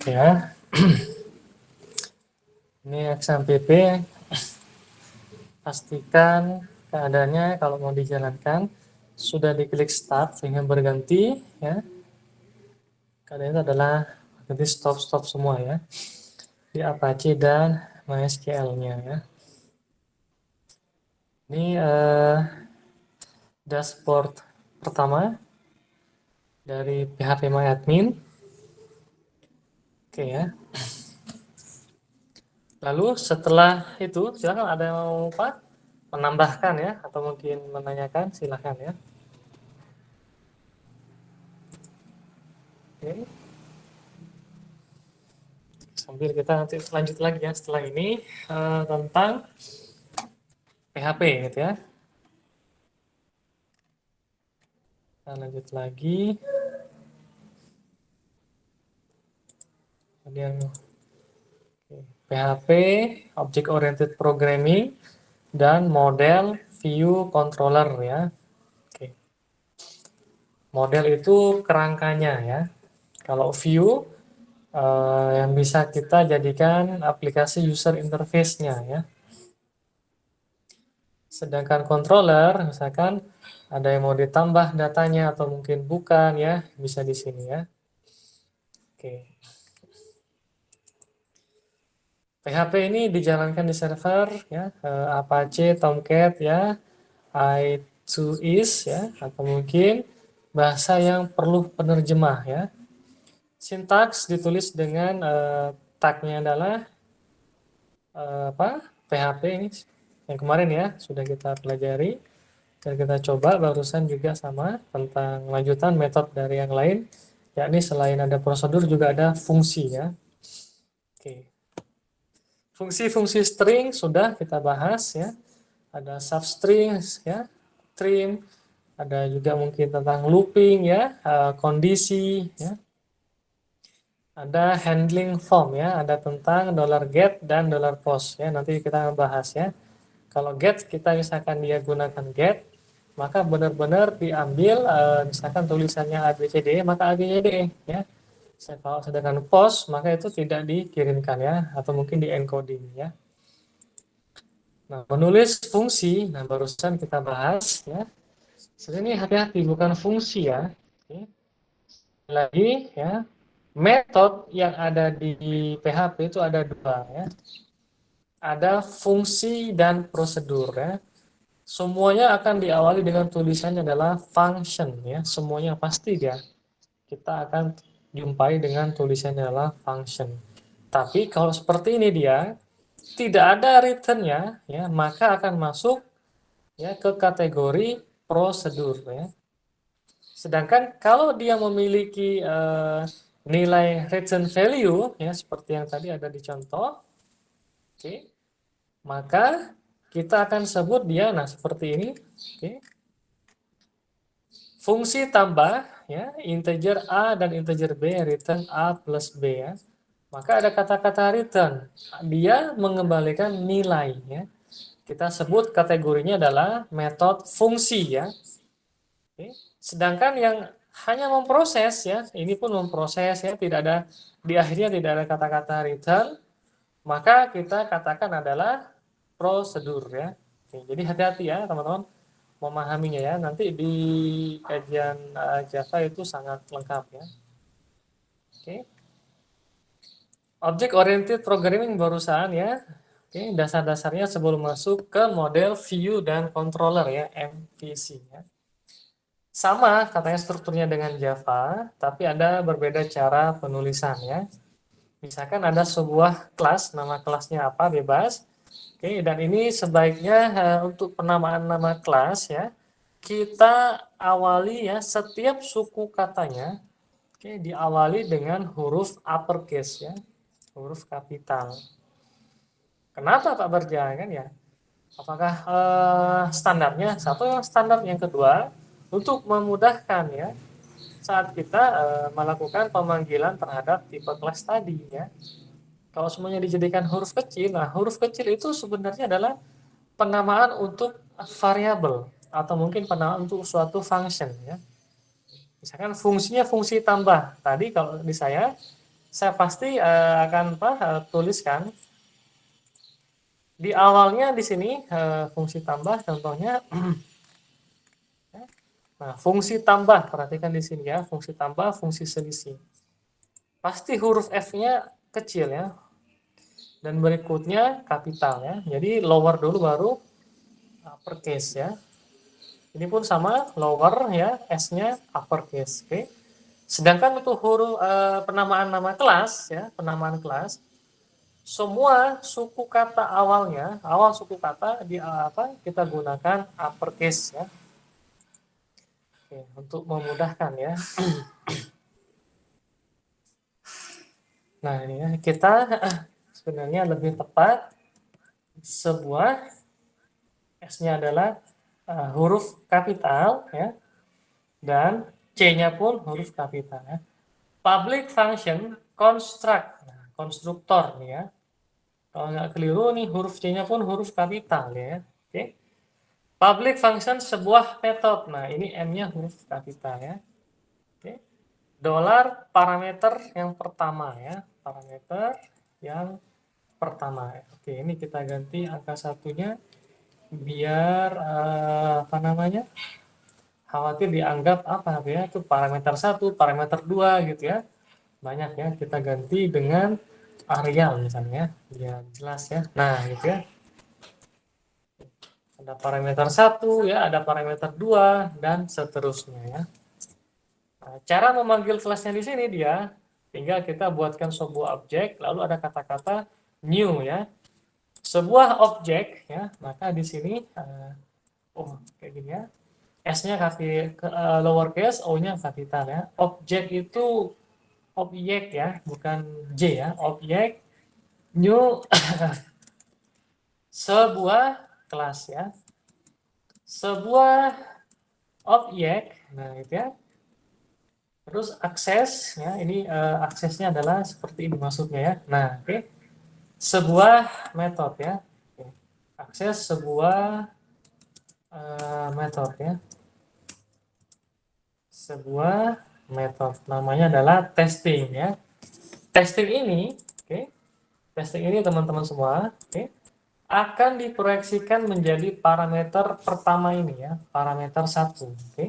Speaker 1: ya. Ini XMPP, pastikan keadaannya kalau mau dijalankan sudah diklik start sehingga berganti ya. Keadaan itu adalah berganti stop semua ya di Apache dan MySQL-nya ya. Ini dashboard pertama dari phpMyAdmin. Oke ya. Lalu setelah itu silakan ada yang mau apa? Menambahkan ya atau mungkin menanyakan, silahkan ya. Oke. Sambil kita nanti lanjut lagi ya setelah ini tentang PHP gitu ya. Kita lanjut lagi. Kemudian PHP, Object Oriented Programming, dan model view controller ya. Oke. Model itu kerangkanya ya. Kalau view yang bisa kita jadikan aplikasi user interface-nya ya. Sedangkan controller, misalkan ada yang mau ditambah datanya atau mungkin bukan ya, bisa di sini ya. Oke. PHP ini dijalankan di server ya, Apache Tomcat ya, I2is ya, atau mungkin bahasa yang perlu penerjemah ya. Sintaks ditulis dengan tagnya adalah PHP ini yang kemarin ya sudah kita pelajari dan kita coba barusan juga sama tentang lanjutan metode dari yang lain, yakni selain ada prosedur juga ada fungsi ya. Oke. Fungsi-fungsi string sudah kita bahas ya. Ada substrings ya, trim, ada juga mungkin tentang looping ya, kondisi ya. Ada handling form ya, ada tentang $get dan $post ya. Nanti kita bahas ya. Kalau get kita misalkan dia gunakan get, maka benar-benar diambil misalkan tulisannya ABCD maka ABCD ya. Kalau sedangkan post maka itu tidak dikirimkan ya atau mungkin di encoding ya. Nah, menulis fungsi, nah barusan kita bahas ya. Sebenarnya hati-hati bukan fungsi ya. Oke. Lagi ya, metode yang ada di PHP itu ada dua ya. Ada fungsi dan prosedur ya. Semuanya akan diawali dengan tulisannya adalah function ya. Semuanya pasti ya. Kita akan jumpai dengan tulisannya adalah function. Tapi kalau seperti ini dia tidak ada return-nya ya, maka akan masuk ya ke kategori prosedur ya. Sedangkan kalau dia memiliki nilai return value ya seperti yang tadi ada di contoh, oke, maka kita akan sebut dia nah seperti ini, oke. Fungsi tambah ya integer a dan integer b return a plus b ya. Maka ada kata-kata return, dia mengembalikan nilai ya. Kita sebut kategorinya adalah metode fungsi ya. Oke. Sedangkan yang hanya memproses ya, ini pun memproses ya, tidak ada di akhirnya tidak ada kata-kata return, maka kita katakan adalah prosedur ya. Oke, jadi hati-hati ya teman-teman memahaminya ya. Nanti di kajian Java itu sangat lengkap ya. Oke. Object Oriented Programming barusan ya. Oke, dasar-dasarnya sebelum masuk ke model view dan controller ya, MVC ya. Sama katanya strukturnya dengan Java, tapi ada berbeda cara penulisannya. Misalkan ada sebuah kelas, nama kelasnya apa, bebas. Oke, dan ini sebaiknya untuk penamaan nama kelas ya, kita awali ya setiap suku katanya, oke, diawali dengan huruf uppercase ya, huruf kapital. Kenapa Pak Barja kan ya? Apakah standarnya satu yang standar, yang kedua untuk memudahkan ya saat kita melakukan pemanggilan terhadap tipe kelas tadi ya. Kalau semuanya dijadikan huruf kecil, nah huruf kecil itu sebenarnya adalah penamaan untuk variabel atau mungkin penamaan untuk suatu function ya. Misalkan fungsinya fungsi tambah. Tadi kalau di saya saya pasti akan tuliskan di awalnya di sini fungsi tambah contohnya. Nah, fungsi tambah perhatikan di sini ya, fungsi tambah, fungsi selisih. Pasti huruf F-nya kecil ya, dan berikutnya kapital ya. Jadi lower dulu baru uppercase ya. Ini pun sama, lower ya, S-nya uppercase. Oke. Sedangkan untuk huruf penamaan nama kelas ya, penamaan kelas, semua suku kata awalnya, awal suku kata di kita gunakan uppercase ya. Oke, untuk memudahkan ya. Nah, ini ya, kita sebenarnya lebih tepat sebuah S-nya adalah huruf kapital ya, dan C-nya pun huruf kapital ya. Public function construct, nah, konstruktor nih ya. Kalau nggak keliru nih huruf C-nya pun huruf kapital ya. Oke. Public function sebuah metode. Nah, ini M-nya huruf kapital ya. Oke. Dolar parameter yang pertama ya. Parameter yang pertama. Oke, ini kita ganti angka satunya biar apa namanya? Khawatir dianggap apa ya? Itu parameter satu, parameter dua gitu ya. Banyak ya, kita ganti dengan Arial misalnya, biar jelas ya. Nah, gitu ya. Ada parameter satu ya, ada parameter dua dan seterusnya ya. Nah, cara memanggil kelasnya di sini dia tinggal kita buatkan sebuah objek, lalu ada kata-kata new ya. Sebuah objek ya, maka di sini kayak gini ya. S-nya lowercase, O-nya kapital ya. Objek itu objek ya, bukan J ya. Objek new sebuah kelas ya. Sebuah objek, nah itu ya. Terus akses ya, ini aksesnya adalah seperti ini maksudnya ya. Nah, oke. Sebuah metode ya. Oke. Akses sebuah metode ya. Sebuah metode namanya adalah testing ya. Testing ini, oke. Testing ini teman-teman semua, oke. Akan diproyeksikan menjadi parameter pertama ini ya, parameter 1, oke.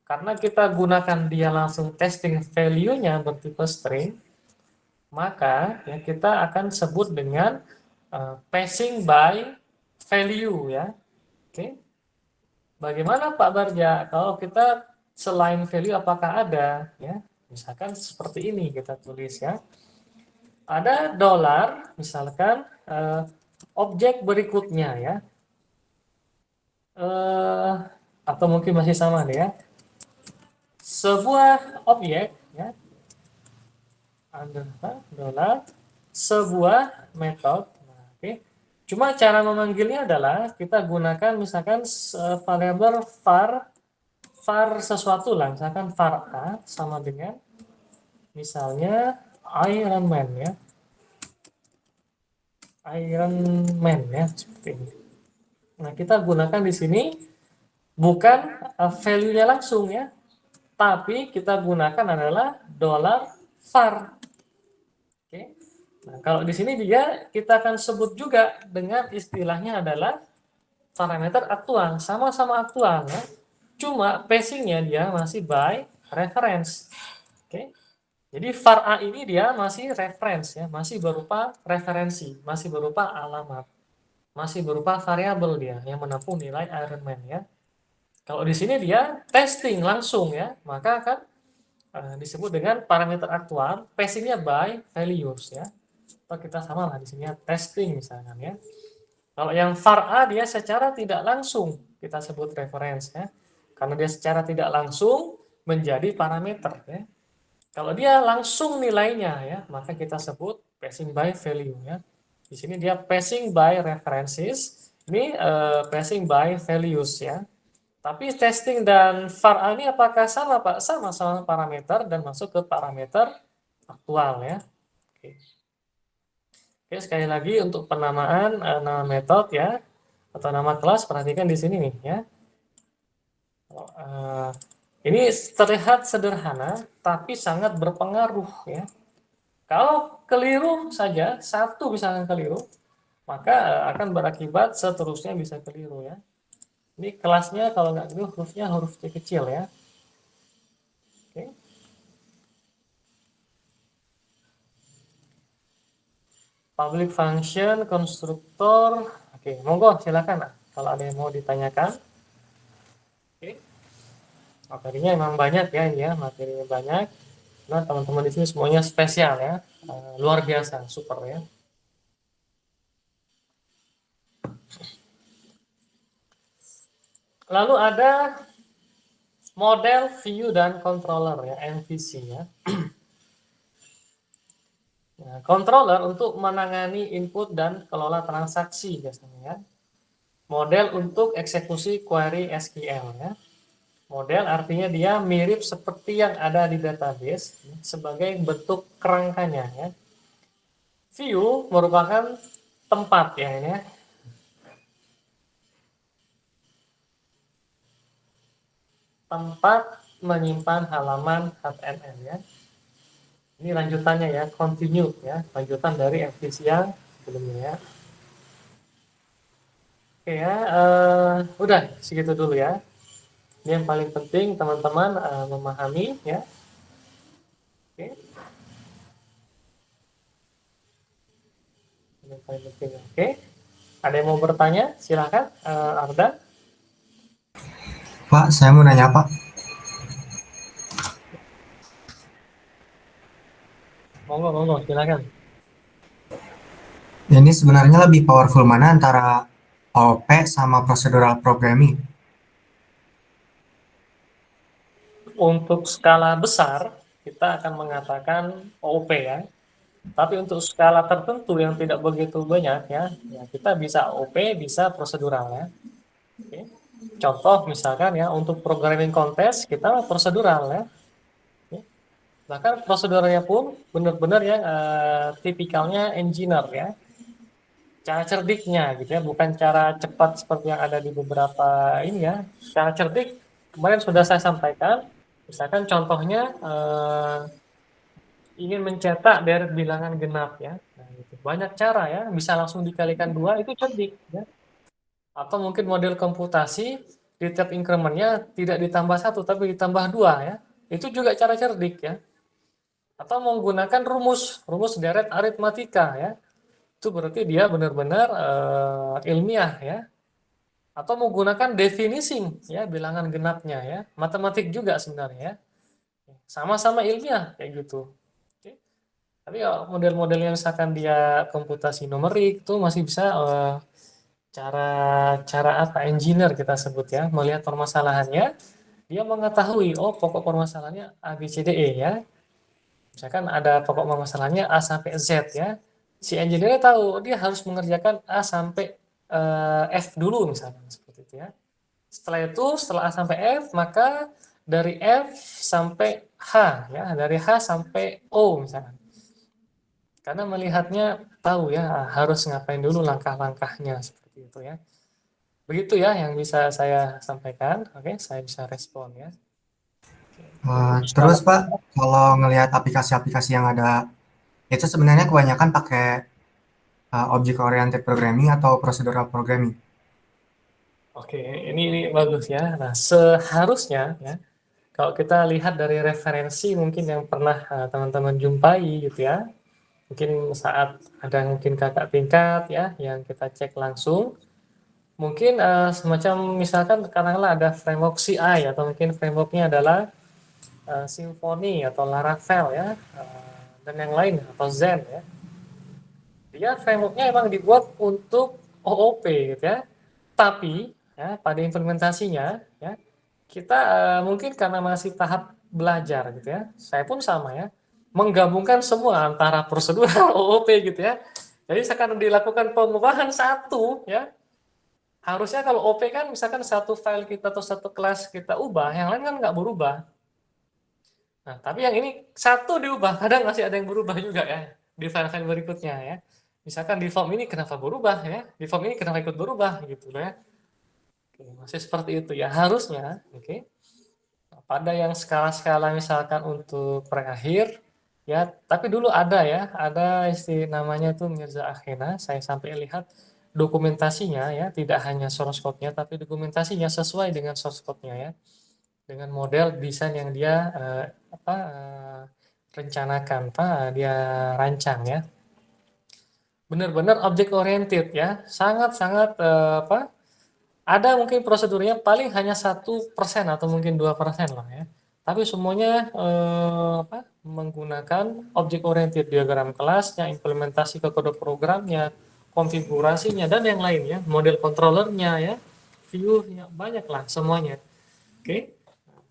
Speaker 1: Karena kita gunakan dia langsung testing value-nya bertipe string, maka ya kita akan sebut dengan passing by value ya. Oke. Bagaimana Pak Barja kalau kita selain value apakah ada ya? Misalkan seperti ini kita tulis ya. Ada dolar misalkan objek berikutnya ya. Atau mungkin masih sama nih ya. Sebuah objek ya, dolar sebuah metode. Nah, oke. Cuma cara memanggilnya adalah kita gunakan misalkan variabel var sesuatu lah, misalkan var a sama dengan misalnya Iron Man ya. Iron Man ya seperti ini. Nah, kita gunakan di sini bukan value-nya langsung ya, tapi kita gunakan adalah dolar var. Oke. Nah, kalau di sini dia kita akan sebut juga dengan istilahnya adalah parameter aktual, sama-sama aktual ya. Cuma passingnya dia masih by reference. Oke. Jadi var a ini dia masih reference ya, masih berupa referensi, masih berupa alamat, masih berupa variabel dia yang menampung nilai Iron Man ya. Kalau di sini dia testing langsung ya, maka akan disebut dengan parameter aktual, passingnya by values ya. Atau kita sama lah di sini ya, testing misalkan ya. Kalau yang var a dia secara tidak langsung kita sebut reference ya, karena dia secara tidak langsung menjadi parameter ya. Kalau dia langsung nilainya ya, maka kita sebut passing by value ya. Di sini dia passing by references, ini passing by values ya. Tapi testing dan var a ini apakah sama Pak? Sama-sama parameter dan masuk ke parameter aktual ya. Oke. Oke, sekali lagi untuk penamaan nama metode ya atau nama kelas perhatikan di sini nih ya. Ini terlihat sederhana, tapi sangat berpengaruh ya. Kalau keliru saja, satu misalkan keliru, maka akan berakibat seterusnya bisa keliru ya. Ini kelasnya kalau nggak keliru hurufnya huruf C kecil ya. Oke. Public function, konstruktor. Oke, monggo silakan kalau ada yang mau ditanyakan. Oke. Materinya emang banyak ya ini ya, materinya banyak. Nah, teman-teman di sini semuanya spesial ya. Luar biasa, super ya. Lalu ada model view dan controller ya, MVC ya. Nah, controller untuk menangani input dan kelola transaksi biasanya ya. Model untuk eksekusi query SQL ya. Model artinya dia mirip seperti yang ada di database sebagai bentuk kerangkanya ya. View merupakan tempat ya ini ya. Tempat menyimpan halaman HTML ya. Ini lanjutannya ya, continue ya, lanjutan dari MVC yang sebelumnya ya. Oke ya, udah segitu dulu ya. Ini yang paling penting teman-teman memahami ya. Oke. Ini yang paling penting. Oke. Ada yang mau bertanya? Silakan, Ardan.
Speaker 2: Pak, saya mau nanya Pak,
Speaker 1: Monggo, monggo, silakan.
Speaker 2: ini sebenarnya lebih powerful mana antara OOP sama procedural programming?
Speaker 1: Untuk skala besar, kita akan mengatakan OOP ya. Tapi untuk skala tertentu yang tidak begitu banyak ya, ya kita bisa OP, bisa prosedural ya. Oke. Contoh misalkan ya untuk programming kontes kita prosedural ya. Oke. Bahkan proseduralnya pun benar-benar yang tipikalnya engineer ya. Cara cerdiknya gitu ya, bukan cara cepat seperti yang ada di beberapa ini ya. Cara cerdik kemarin sudah saya sampaikan. Misalkan contohnya ingin mencetak deret bilangan genap ya. Nah, gitu. Banyak cara ya, bisa langsung dikalikan dua itu cerdik ya. Atau mungkin model komputasi di tiap incrementnya tidak ditambah satu tapi ditambah dua ya. Itu juga cara cerdik ya. Atau menggunakan rumus rumus deret aritmatika ya. Itu berarti dia benar-benar ilmiah ya. Atau menggunakan definisi ya bilangan genapnya ya. Matematik juga sebenarnya ya. Sama-sama ilmiah kayak gitu. Oke. Tapi ya model-modelnya misalkan dia komputasi numerik itu masih bisa cara cara apa engineer kita sebut ya, melihat permasalahannya, dia mengetahui oh pokok permasalahannya A B C D E ya. Misalkan ada pokok permasalahannya A sampai Z ya. Si engineer tahu dia harus mengerjakan A sampai F dulu misalkan seperti itu ya. Setelah itu setelah A sampai F maka dari F sampai H ya, dari H sampai O misalkan. Karena melihatnya tahu ya harus ngapain dulu langkah-langkahnya seperti itu ya. Begitu ya yang bisa saya sampaikan. Oke, saya bisa respon ya. Oke, untuk skala
Speaker 2: Terus Pak, kalau ngelihat aplikasi-aplikasi yang ada, itu sebenarnya kebanyakan pakai object oriented programming atau procedural programming?
Speaker 1: oke, ini bagus ya. Nah, seharusnya ya kalau kita lihat dari referensi mungkin yang pernah teman-teman jumpai gitu ya. Mungkin saat ada mungkin kakak tingkat ya yang kita cek langsung. Mungkin semacam misalkan katakanlah ada framework CI atau mungkin frameworknya adalah Symfony atau Laravel ya dan yang lain atau Zen ya. Dia frameworknya emang dibuat untuk OOP gitu ya. Tapi ya pada implementasinya ya kita mungkin karena masih tahap belajar gitu ya. Saya pun sama ya. Menggabungkan semua antara prosedural OOP gitu ya. Jadi sekarang dilakukan pengubahan satu ya. Harusnya kalau OP kan misalkan satu file kita atau satu kelas kita ubah, yang lain kan nggak berubah. Nah, tapi yang ini satu diubah, kadang masih ada yang berubah juga ya di file-file berikutnya ya. Misalkan di form ini kenapa berubah ya, di form ini kenapa ikut berubah gitu loh ya. Oke, masih seperti itu ya harusnya, oke. pada yang skala-skala misalkan untuk pre-akhir, ya, tapi dulu ada ya, ada namanya tuh Mirza Akhena, saya sampai lihat dokumentasinya ya, tidak hanya source code-nya, tapi dokumentasinya sesuai dengan source code-nya ya, dengan model desain yang dia rencanakan, dia rancang ya. Benar-benar objek oriented ya, sangat-sangat ada mungkin prosedurnya paling hanya 1% atau mungkin 2% lah ya. Tapi semuanya menggunakan objek oriented, diagram kelasnya, implementasi ke kode programnya, konfigurasinya dan yang lainnya, model controllernya ya, view-nya banyak lah semuanya. Oke.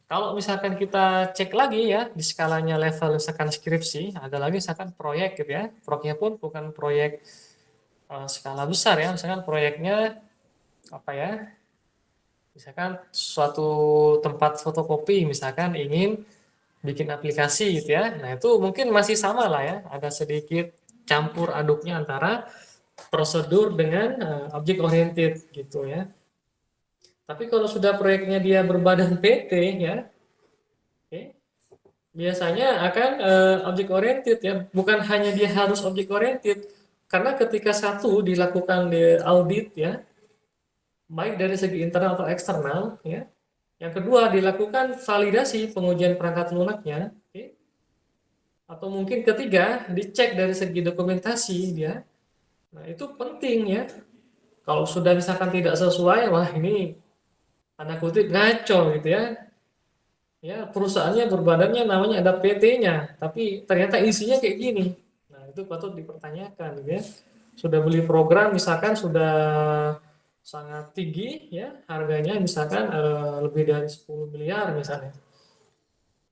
Speaker 1: Kalau misalkan kita cek lagi ya di skalanya level misalkan skripsi, ada lagi misalkan proyek gitu ya. Proyeknya pun bukan proyek skala besar ya, misalkan proyeknya apa ya? Misalkan suatu tempat fotokopi misalkan ingin bikin aplikasi gitu ya. Nah, itu mungkin masih sama lah ya, ada sedikit campur aduknya antara prosedur dengan objek oriented gitu ya. Tapi kalau sudah proyeknya dia berbadan PT ya, oke, biasanya akan objek oriented ya, bukan hanya dia harus objek oriented, karena ketika satu dilakukan di audit ya, baik dari segi internal atau eksternal ya. Yang kedua dilakukan validasi pengujian perangkat lunaknya, oke. Atau mungkin ketiga dicek dari segi dokumentasi dia. Nah, itu penting ya. Kalau sudah misalkan tidak sesuai, wah ini tanda kutip ngaco gitu ya. Ya, perusahaannya berbadannya namanya ada PT-nya, tapi ternyata isinya kayak gini. Nah, itu patut dipertanyakan gitu ya. Sudah beli program misalkan sudah sangat tinggi ya harganya, misalkan lebih dari 10 miliar misalnya.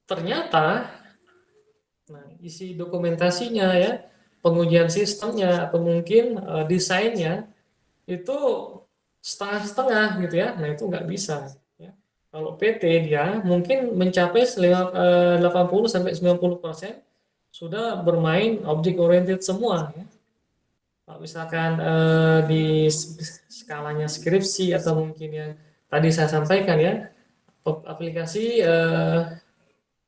Speaker 1: Ternyata nah, isi dokumentasinya ya, pengujian sistemnya atau mungkin desainnya itu setengah-setengah gitu ya. Nah, itu nggak bisa ya. Kalau PT dia mungkin mencapai 80 sampai 90% sudah bermain object oriented semua ya. Kalau misalkan di skalanya skripsi atau mungkin yang tadi saya sampaikan ya, aplikasi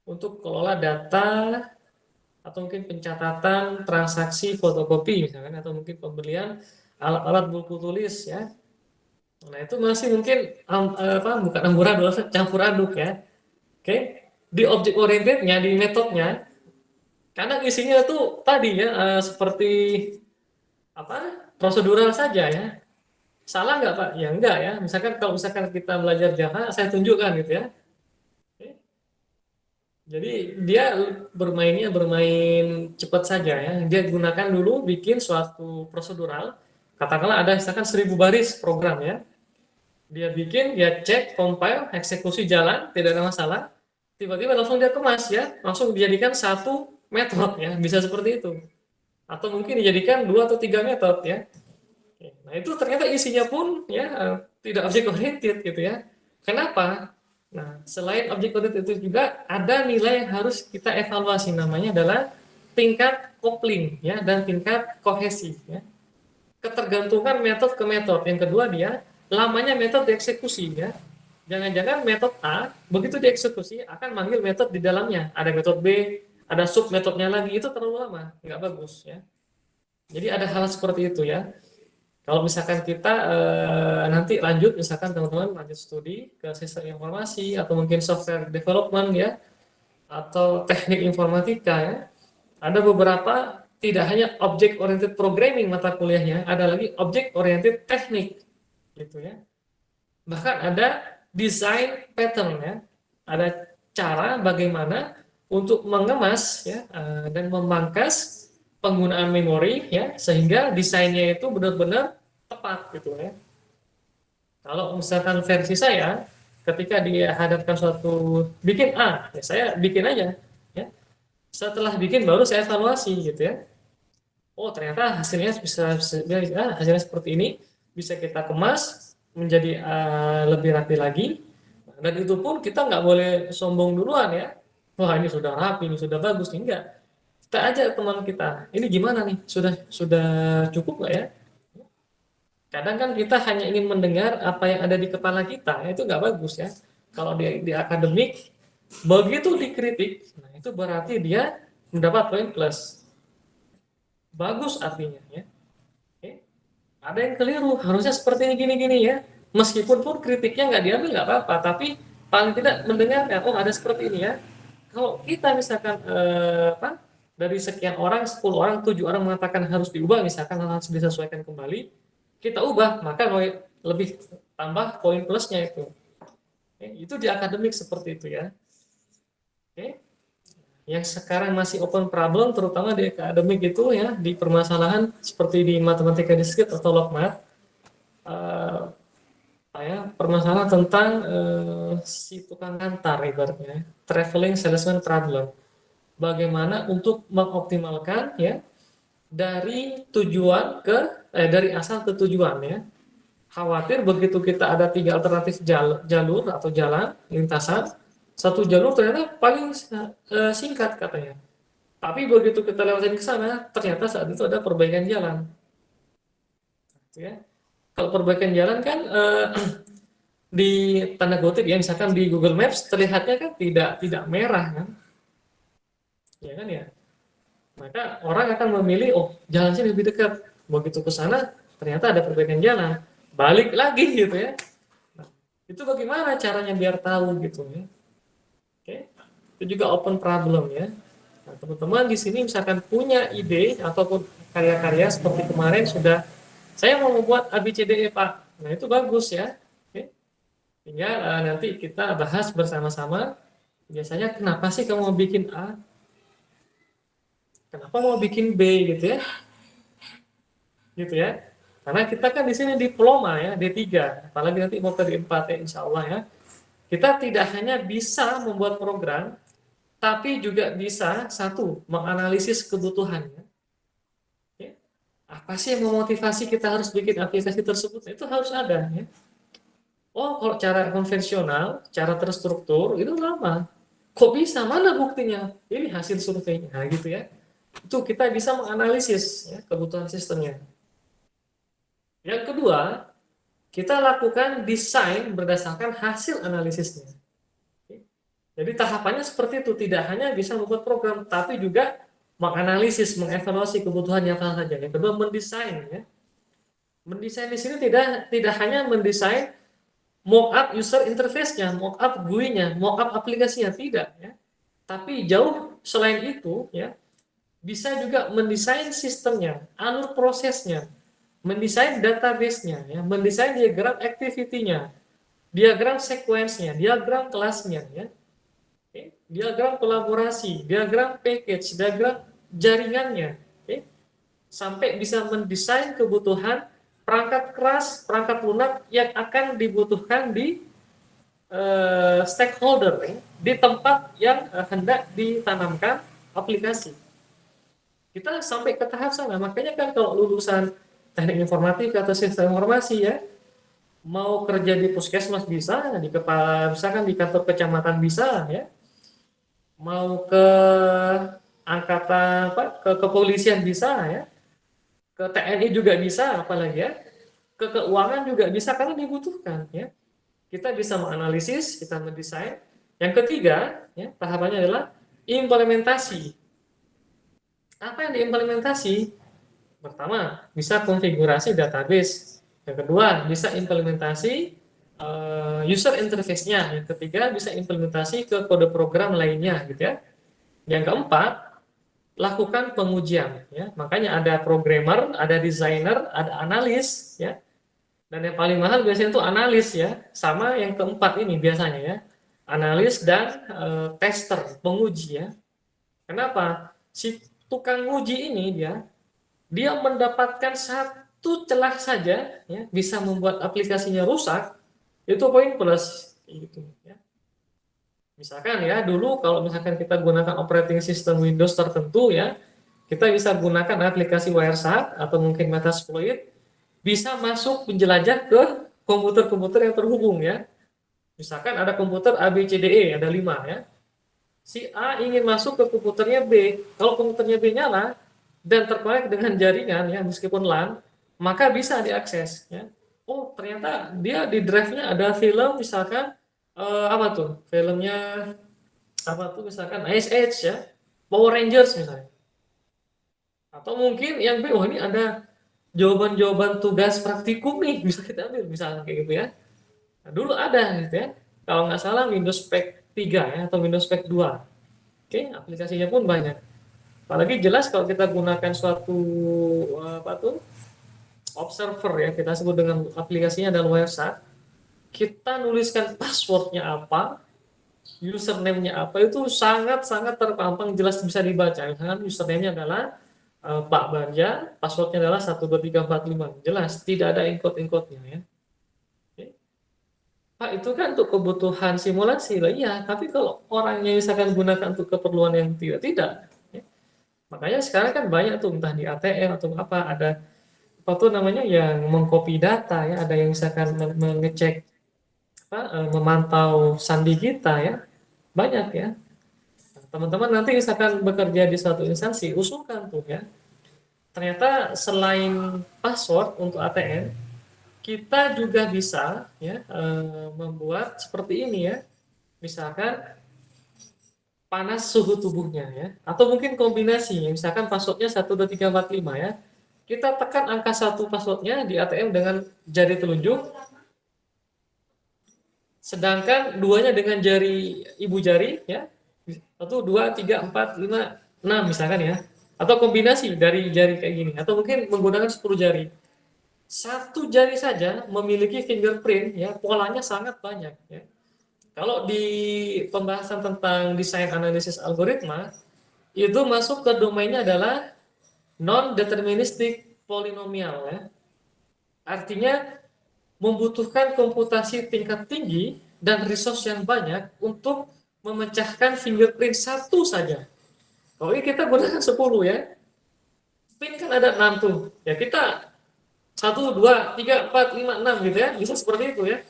Speaker 1: untuk kelola data atau mungkin pencatatan transaksi fotokopi misalkan, atau mungkin pembelian alat-alat buku tulis ya. Nah, itu masih mungkin bukan amburadul, campur aduk ya. Oke. Di objek orientednya, di metodenya, karena isinya tuh tadi ya seperti prosedural saja ya. Salah nggak Pak? Ya enggak ya. Misalkan kalau misalkan kita belajar Java, saya tunjukkan gitu ya. Oke. Jadi dia bermainnya bermain cepat saja ya. Dia gunakan dulu bikin suatu prosedural. Katakanlah ada misalkan 1.000 baris program ya. Dia bikin, dia cek, compile, eksekusi jalan, tidak ada masalah. Tiba-tiba langsung dia kemas ya, langsung dijadikan satu metode ya, bisa seperti itu. Atau mungkin dijadikan 2 atau 3 metode ya. Nah, itu ternyata isinya pun ya tidak objek oriented gitu ya. Kenapa? Nah, selain objek oriented itu juga ada nilai yang harus kita evaluasi, namanya adalah tingkat kopling ya dan tingkat kohesi ya. Ketergantungan metode ke metode. Yang kedua dia lamanya metode dieksekusi ya. Jangan-jangan metode A begitu dieksekusi akan manggil metode di dalamnya. Ada metode B, ada sub metodenya lagi, itu terlalu lama, nggak bagus ya. Jadi ada hal seperti itu ya. Kalau misalkan kita nanti lanjut, misalkan teman-teman lanjut studi ke sistem informasi atau mungkin software development ya, atau teknik informatika ya, ada beberapa tidak hanya object oriented programming mata kuliahnya, ada lagi object oriented teknik gitu ya. Bahkan ada design pattern ya, ada cara bagaimana untuk mengemas ya dan memangkas penggunaan memori ya sehingga desainnya itu benar-benar tepat gitu ya. Kalau misalkan versi saya ketika dihadapkan suatu bikin A, ya saya bikin aja ya. Setelah bikin baru saya evaluasi gitu ya. Oh, ternyata hasilnya hasilnya seperti ini, bisa kita kemas menjadi lebih rapi lagi. Dan itu pun kita nggak boleh sombong duluan ya. Wah, ini sudah rapi, ini sudah bagus, enggak. Kita aja teman kita, ini gimana nih? Sudah cukup nggak ya? Kadang kan kita hanya ingin mendengar apa yang ada di kepala kita, itu nggak bagus ya. Kalau di akademik, Begitu dikritik, nah itu berarti dia mendapat poin plus. Bagus artinya ya. Oke. Ada yang keliru, harusnya seperti ini gini-gini ya. Meskipun pun kritiknya nggak diambil nggak apa-apa, tapi paling tidak mendengarkan, oh ada seperti ini ya. Kalau kita misalkan apa, dari sekian orang, 10 orang, 7 orang mengatakan harus diubah, misalkan harus disesuaikan kembali, kita ubah, maka lebih tambah poin plusnya itu. Oke, itu di akademik seperti itu ya. Oke. Yang sekarang masih open problem, terutama di akademik itu ya, di permasalahan seperti di matematika diskrit atau logmat, permasalahan tentang si tukang kantar ibaratnya, traveling salesman problem. Bagaimana untuk mengoptimalkan ya dari tujuan dari asal ke tujuan ya. Khawatir begitu kita ada 3 alternatif jalur atau jalan lintasan, satu jalur ternyata paling singkat katanya. Tapi begitu kita lewatin ke sana, ternyata saat itu ada perbaikan jalan. Ya. Kalau perbaikan jalan kan di tanda kutip ya, misalkan di Google Maps terlihatnya kan tidak merah kan, ya kan ya. Maka orang akan memilih, oh jalan sini lebih dekat. Begitu ke sana ternyata ada perbaikan jalan, balik lagi gitu ya. Nah, itu bagaimana caranya biar tahu gitu ya. Oke, itu juga open problem ya. Nah, teman-teman di sini misalkan punya ide ataupun karya-karya seperti kemarin sudah saya mau membuat ABCDE Pak. Nah, itu bagus ya. Oke. Tinggal nanti kita bahas bersama-sama. Biasanya kenapa sih kamu mau bikin A? Kenapa mau bikin B gitu ya? Gitu ya. Karena kita kan di sini diploma ya, D3, apalagi nanti mau ke D4 ya insya Allah ya. Kita tidak hanya bisa membuat program, tapi juga bisa satu, menganalisis kebutuhannya. Ya. Apa sih yang memotivasi kita harus bikin aplikasi tersebut? Itu harus ada ya. Oh, kalau cara konvensional, cara terstruktur itu lama. Kok bisa? Mana buktinya? Ini hasil surveinya, nah, gitu ya. Itu kita bisa menganalisis ya, kebutuhan sistemnya. Yang kedua, kita lakukan desain berdasarkan hasil analisisnya. Jadi tahapannya seperti itu, tidak hanya bisa membuat program, tapi juga menganalisis, mengevaluasi kebutuhan nyata saja. Yang kedua, mendesain. Ya. Mendesain di sini tidak hanya mendesain mockup user interface-nya, mockup GUI-nya, mockup aplikasinya, tidak. Ya. Tapi jauh selain itu, ya, bisa juga mendesain sistemnya, alur prosesnya, mendesain database-nya, ya, mendesain diagram activity-nya, diagram sequence-nya, diagram kelasnya, ya. Oke. Diagram kolaborasi, diagram package, diagram jaringannya, oke. Sampai bisa mendesain kebutuhan perangkat keras, perangkat lunak yang akan dibutuhkan di stakeholder, ya, di tempat yang hendak ditanamkan aplikasi. Kita sampai ke tahap sana, makanya kan kalau lulusan teknik informatika atau sistem informasi ya, mau kerja di puskesmas bisa, di kepala misalkan di kantor kecamatan bisa ya, mau ke angkatan ke kepolisian bisa ya, ke TNI juga bisa, apalagi ya, ke keuangan juga bisa karena dibutuhkan ya. Kita bisa menganalisis, kita mendesain. Yang ketiga ya, tahapannya adalah implementasi. Apa yang diimplementasi? Pertama, bisa konfigurasi database. Yang kedua, bisa implementasi user interface-nya. Yang ketiga, bisa implementasi ke kode program lainnya, gitu ya. Yang keempat, lakukan pengujian. Ya. Makanya ada programmer, ada designer, ada analis, ya. Dan yang paling mahal biasanya itu analis, ya. Sama yang keempat ini biasanya, ya. Analis dan tester, penguji, ya. Kenapa? Si tukang uji ini dia mendapatkan satu celah saja ya bisa membuat aplikasinya rusak, itu poin plus gitu ya. Misalkan ya dulu kalau misalkan kita gunakan operating system Windows tertentu ya, kita bisa gunakan aplikasi Wireshark atau mungkin Metasploit bisa masuk menjelajah ke komputer-komputer yang terhubung ya. Misalkan ada komputer ABCDE ada 5 ya. Si A ingin masuk ke komputernya B. Kalau komputernya B nyala dan terkonek dengan jaringan ya meskipun LAN, maka bisa diakses ya. Oh, ternyata dia di drive-nya ada film misalkan apa tuh? Filmnya apa tuh misalkan Ice Age ya, Power Rangers misalnya. Atau mungkin yang B, wah ini ada jawaban-jawaban tugas praktikum nih, bisa kita ambil misalnya kayak gitu ya. Nah, dulu ada gitu ya. Kalau nggak salah Windows Spec 3 ya atau Windows Spec 2. Oke, aplikasinya pun banyak. Apalagi jelas kalau kita gunakan suatu apa tuh observer ya, kita sebut dengan aplikasinya adalah Wireshark. Kita nuliskan passwordnya apa, username-nya apa itu sangat-sangat terpampang jelas bisa dibaca. Misalkan username-nya adalah Pak Bagja, passwordnya adalah 12345. Jelas, tidak ada encode-encode-nya ya. Oke. Pak, itu kan untuk kebutuhan simulasi lah, iya. Tapi kalau orangnya misalkan gunakan untuk keperluan yang tidak, ya. Makanya sekarang kan banyak tuh entah di ATM atau apa ada apa tuh namanya yang mengcopy data ya, ada yang misalkan mengecek apa, memantau sandi kita ya, banyak ya. Teman-teman nanti misalkan bekerja di suatu instansi, usulkan tuh ya. Ternyata selain password untuk ATM, kita juga bisa ya membuat seperti ini ya. Misalkan panas suhu tubuhnya ya. Atau mungkin kombinasi, misalkan passwordnya 12345 ya. Kita tekan angka 1 passwordnya di ATM dengan jari telunjuk, sedangkan duanya dengan jari ibu jari ya. 1, 2, 3, 4, 5, 6 misalkan ya. Atau kombinasi dari jari kayak gini. Atau mungkin menggunakan 10 jari. Satu jari saja memiliki fingerprint ya, polanya sangat banyak ya. Kalau di pembahasan tentang desain analisis algoritma, itu masuk ke domainnya adalah non-deterministic polynomial ya. Artinya membutuhkan komputasi tingkat tinggi dan resource yang banyak untuk memecahkan fingerprint satu saja. Kalau ini kita gunakan 10 ya. Pin kan ada 6 tuh. Ya kita 1, 2, 3, 4, 5, 6 gitu ya. Bisa seperti itu ya.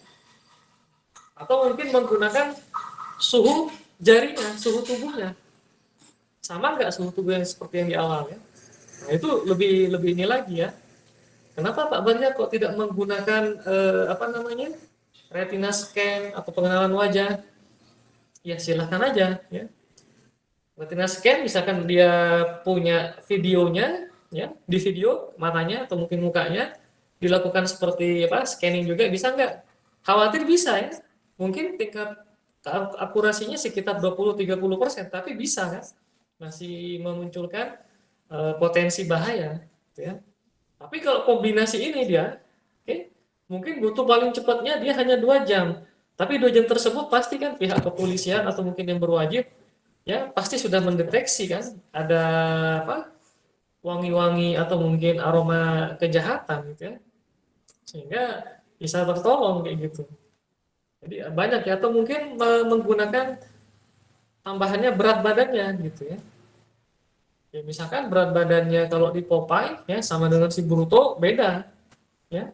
Speaker 1: Atau mungkin menggunakan suhu jarinya, suhu tubuhnya. Sama nggak suhu tubuh yang seperti yang di awal ya? Nah, itu lebih lebih ini lagi ya. Kenapa Pak Barja kok tidak menggunakan apa namanya retina scan atau pengenalan wajah? Ya silahkan aja ya. Retina scan misalkan dia punya videonya ya, di video matanya atau mungkin mukanya dilakukan seperti apa scanning juga bisa nggak? Khawatir bisa ya. Mungkin tingkat akurasinya sekitar 20-30%, tapi bisa kan? Masih memunculkan potensi bahaya gitu ya. Tapi kalau kombinasi ini dia, okay, mungkin butuh paling cepatnya dia hanya 2 jam. Tapi 2 jam tersebut pasti kan pihak kepolisian atau mungkin yang berwajib ya pasti sudah mendeteksi kan ada apa wangi-wangi atau mungkin aroma kejahatan gitu ya. Sehingga bisa tertolong kayak gitu. Jadi banyak ya atau mungkin menggunakan tambahannya berat badannya gitu ya. Ya misalkan berat badannya kalau di Popeye ya sama dengan si Bruto beda ya.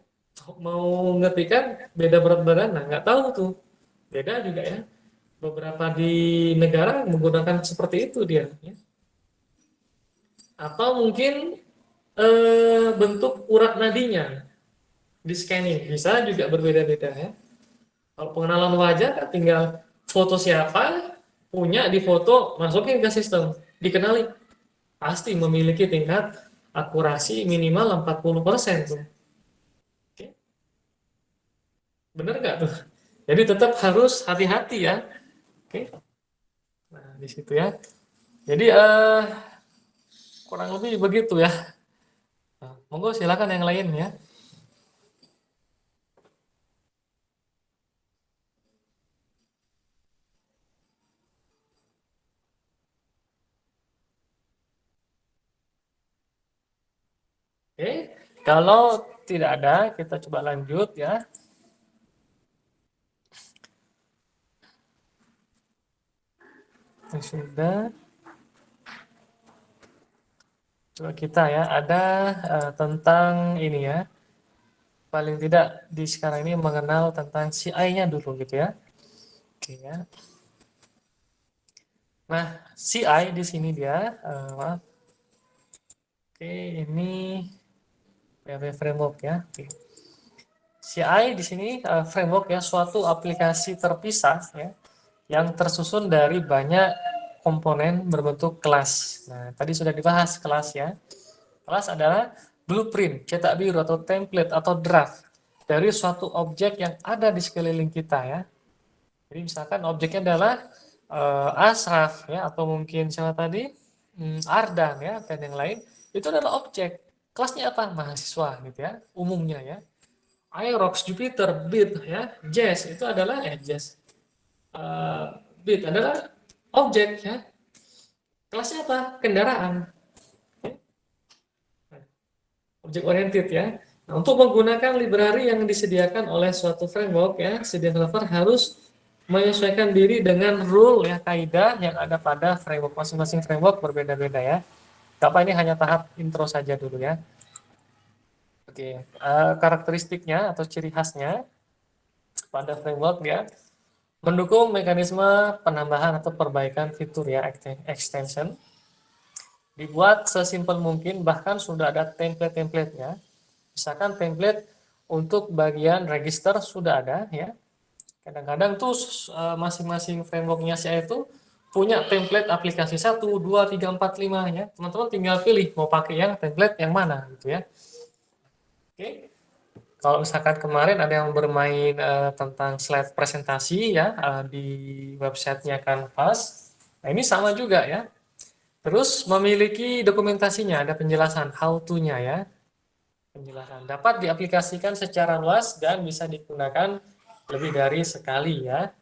Speaker 1: Mau ngertikan beda berat badan nah nggak tahu tuh. Beda juga ya. Beberapa di negara menggunakan seperti itu dia ya. Atau mungkin bentuk urat nadinya di scanning bisa juga berbeda-beda ya. Kalau pengenalan wajah kan tinggal foto siapa punya di foto masukin ke sistem dikenali pasti memiliki tingkat akurasi minimal 40% tuh. Oke. Bener nggak tuh? Jadi tetap harus hati-hati ya. Oke. Nah, di situ ya. Jadi kurang lebih begitu ya. Nah, monggo silakan yang lain ya. Oke. Kalau tidak ada, kita coba lanjut ya. Sudah. Coba kita ya, ada tentang ini ya. Paling tidak di sekarang ini mengenal tentang CI-nya dulu gitu ya. Oke ya. Nah, CI di sini dia, maaf. Oke, ini PHP framework ya. Oke. CI di sini framework ya, suatu aplikasi terpisah ya, yang tersusun dari banyak komponen berbentuk kelas. Nah, tadi sudah dibahas kelas ya. Kelas adalah blueprint, cetak biru atau template atau draft dari suatu objek yang ada di sekeliling kita ya. Jadi misalkan objeknya adalah Ashraf ya atau mungkin siapa tadi Ardan ya dan yang lain itu adalah objek. Kelasnya apa? Mahasiswa gitu ya, umumnya ya. Aerox, Jupiter, Beat ya, Jazz itu adalah Jazz. Eh, Beat adalah objek ya. Kelasnya apa? Kendaraan. Objek oriented ya. Nah, untuk menggunakan library yang disediakan oleh suatu framework ya, si developer harus menyesuaikan diri dengan rule ya kaidah yang ada pada framework masing-masing framework berbeda-beda ya. Tapi ini hanya tahap intro saja dulu ya. Oke, karakteristiknya atau ciri khasnya pada framework ya mendukung mekanisme penambahan atau perbaikan fitur ya extension dibuat sesimpel mungkin bahkan sudah ada template-templatenya. Misalkan template untuk bagian register sudah ada ya. Kadang-kadang tuh masing-masing frameworknya saya itu punya template aplikasi 1, 2, 3, 4, 5 ya. Teman-teman tinggal pilih mau pakai yang template yang mana gitu ya. Oke. Kalau misalkan kemarin ada yang bermain tentang slide presentasi ya di websitenya Canvas. Nah, ini sama juga ya. Terus memiliki dokumentasinya, ada penjelasan how to-nya ya. Penjelasan dapat diaplikasikan secara luas dan bisa digunakan lebih dari sekali ya.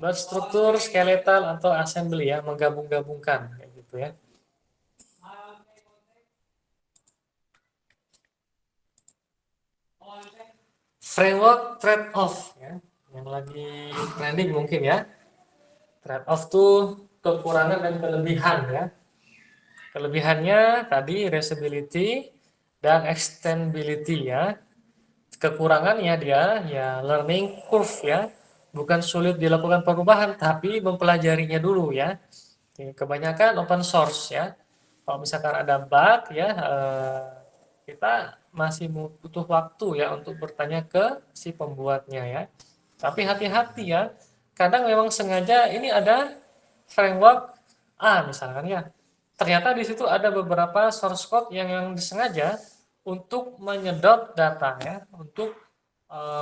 Speaker 1: Berstruktur skeletal atau assembly ya, menggabung-gabungkan kayak gitu ya. Framework trade-off ya, yang lagi trending mungkin ya. Trade-off tuh kekurangan dan kelebihan ya. Kelebihannya tadi reusability dan extendability ya. Kekurangannya dia ya learning curve ya. Bukan sulit dilakukan perubahan tapi mempelajarinya dulu ya. Kebanyakan open source ya. Kalau misalkan ada bug ya kita masih butuh waktu ya untuk bertanya ke si pembuatnya ya. Tapi hati-hati ya. Kadang memang sengaja ini ada framework A misalkan ya. Ternyata di situ ada beberapa source code yang disengaja untuk menyedot data ya, untuk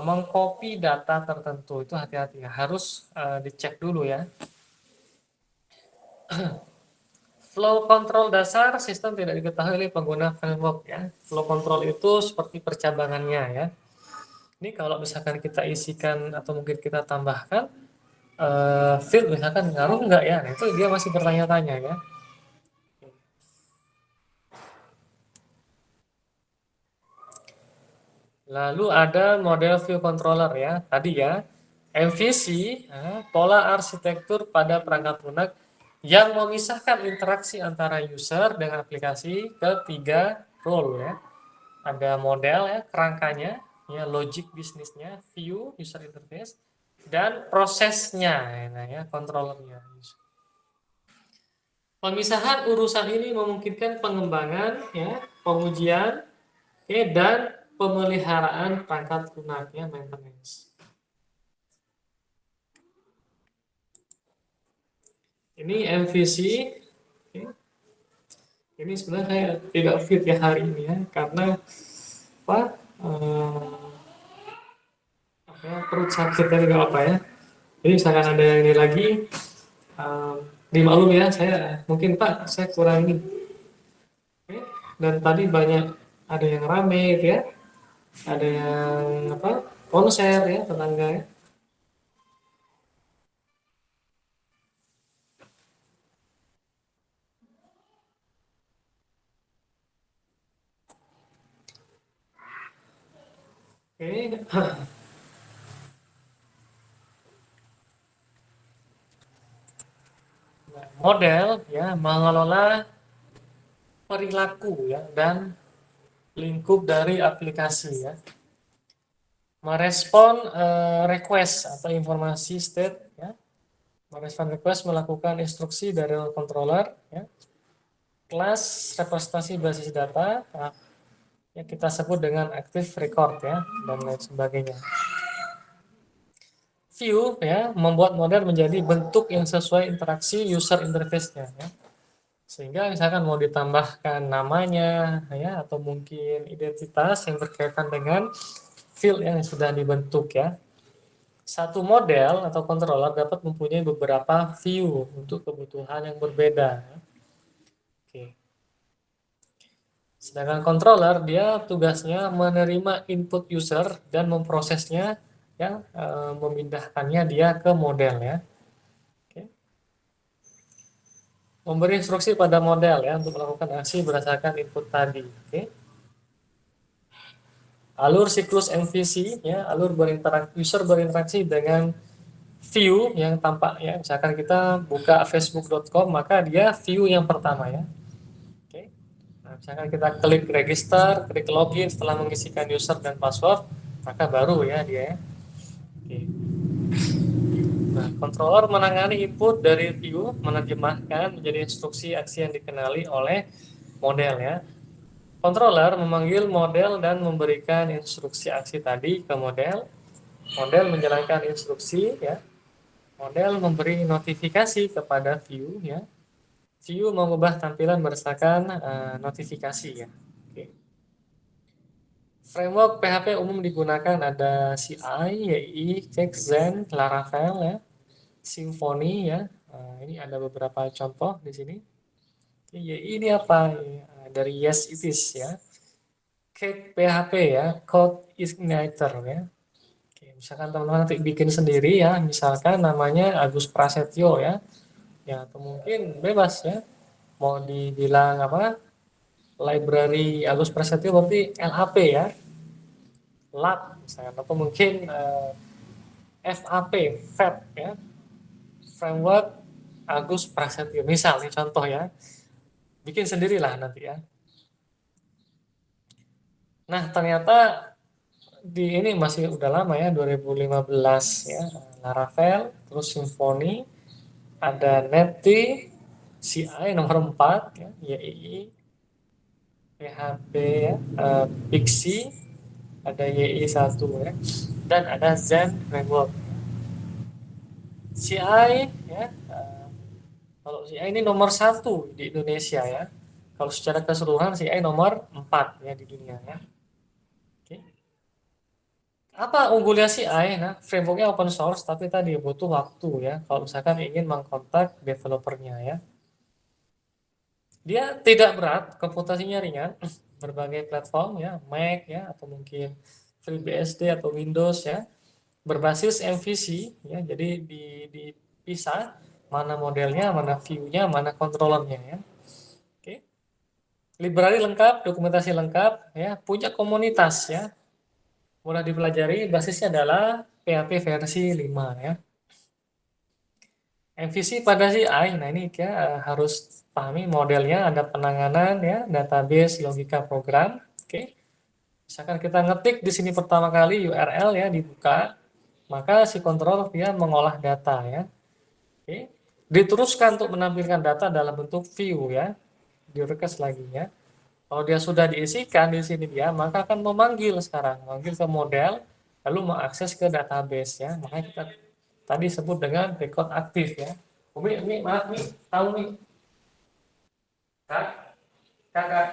Speaker 1: mengcopy data tertentu. Itu hati-hati ya, harus dicek dulu ya. Flow control dasar sistem tidak diketahui oleh pengguna framework ya. Flow control itu seperti percabangannya ya. Ini kalau misalkan kita isikan atau mungkin kita tambahkan field misalkan ngaruh nggak ya? Nah, itu dia masih bertanya-tanya ya. Lalu ada model view controller ya. Tadi ya, MVC, pola arsitektur pada perangkat lunak yang memisahkan interaksi antara user dengan aplikasi ke tiga role ya. Ada model ya, kerangkanya, ya logic bisnisnya, view user interface, dan prosesnya, nah ya, controllernya. Pemisahan urusan ini memungkinkan pengembangan, ya, pengujian, oke, dan pemeliharaan perangkat lunaknya maintenance. Ini MVC. Oke. Ini sebenarnya saya tidak fit ya hari ini ya karena apa? Perut sakit dan nggak apa ya. Jadi misalkan ada yang ini lagi, dimaklum ya saya mungkin Pak saya kurang ini. Oke. Dan tadi banyak ada yang rame gitu ya, ada yang apa konser ya tetangga ya. Oke. Model ya mengelola perilaku ya dan lingkup dari aplikasi ya. Merespon request atau informasi state ya. Merespon request melakukan instruksi dari controller ya. Kelas representasi basis data yang kita sebut dengan active record ya dan lain sebagainya. view ya membuat model menjadi bentuk yang sesuai interaksi user interface-nya ya. Sehingga misalkan mau ditambahkan namanya ya atau mungkin identitas yang berkaitan dengan field yang sudah dibentuk ya. Satu model atau controller dapat mempunyai beberapa view untuk kebutuhan yang berbeda. Oke. Sedangkan controller dia tugasnya menerima input user dan memprosesnya ya memindahkannya dia ke model ya. Oke. Memberi instruksi pada model ya untuk melakukan aksi berdasarkan input tadi. Oke. Alur siklus MVC ya, alur user berinteraksi dengan view yang tampak ya. Misalkan kita buka facebook.com maka dia view yang pertama ya. Oke. Nah, misalkan kita klik register, klik login setelah mengisikan user dan password, maka baru ya dia ya. Oke. Nah, controller menangani input dari view, menerjemahkan menjadi instruksi aksi yang dikenali oleh model ya. Controller memanggil model dan memberikan instruksi aksi tadi ke model. Model menjalankan instruksi ya. Model memberi notifikasi kepada view ya. View mengubah tampilan berdasarkan notifikasi ya. Oke. Framework PHP umum digunakan ada CI, YI, Xen, Laravel ya, Symfony ya. Ini ada beberapa contoh di sini. YI ini apa? Dari Yes It Is ya. Cake PHP ya, Code Igniter ya. Oke, misalkan teman-teman nanti bikin sendiri ya, misalkan namanya Agus Prasetyo ya. Ya, atau mungkin bebas ya. Mau dibilang apa? Library Agus Prasetyo berarti LAP ya. Lab misalkan atau mungkin FAP, FAP ya. Framework Agus Prasetyo. Misal nih contoh ya. Bikin sendirilah nanti ya. Nah, ternyata di ini masih udah lama ya 2015 ya. Laravel, terus Symfony, ada Netty, CI nomor 4 ya, YI, PHP ya, Pixie, ada YI 1 ya, dan ada Zen Framework. CI ya, kalau CI ini nomor 1 di Indonesia ya. Kalau secara keseluruhan CI nomor 4 ya di dunia ya. Oke. Apa unggulnya CI? Nah, frameworknya open source tapi tadi butuh waktu ya. Kalau misalkan ingin mengkontak developernya ya. Dia tidak berat, komputasinya ringan, berbagai platform ya, Mac ya atau mungkin FreeBSD atau Windows ya, berbasis MVC ya. Jadi dipisah mana modelnya, mana view-nya, mana controllernya ya. Oke. Library lengkap, dokumentasi lengkap ya, punya komunitas ya. Mudah dipelajari, basisnya adalah PHP versi 5 ya. MVC pada CI, nah ini ya harus pahami modelnya ada penanganan ya, database, logika program. Oke. Misalkan kita ngetik di sini pertama kali URL ya dibuka, maka si controller dia mengolah data ya. Oke. Diteruskan untuk menampilkan data dalam bentuk view ya. Di request lagi ya. Kalau dia sudah diisikan di sini dia, maka akan memanggil sekarang, memanggil ke model, lalu mengakses ke database ya. Makanya kita tadi sebut dengan record aktif ya. Umi, maaf nih, tahu nih, kak, kakak.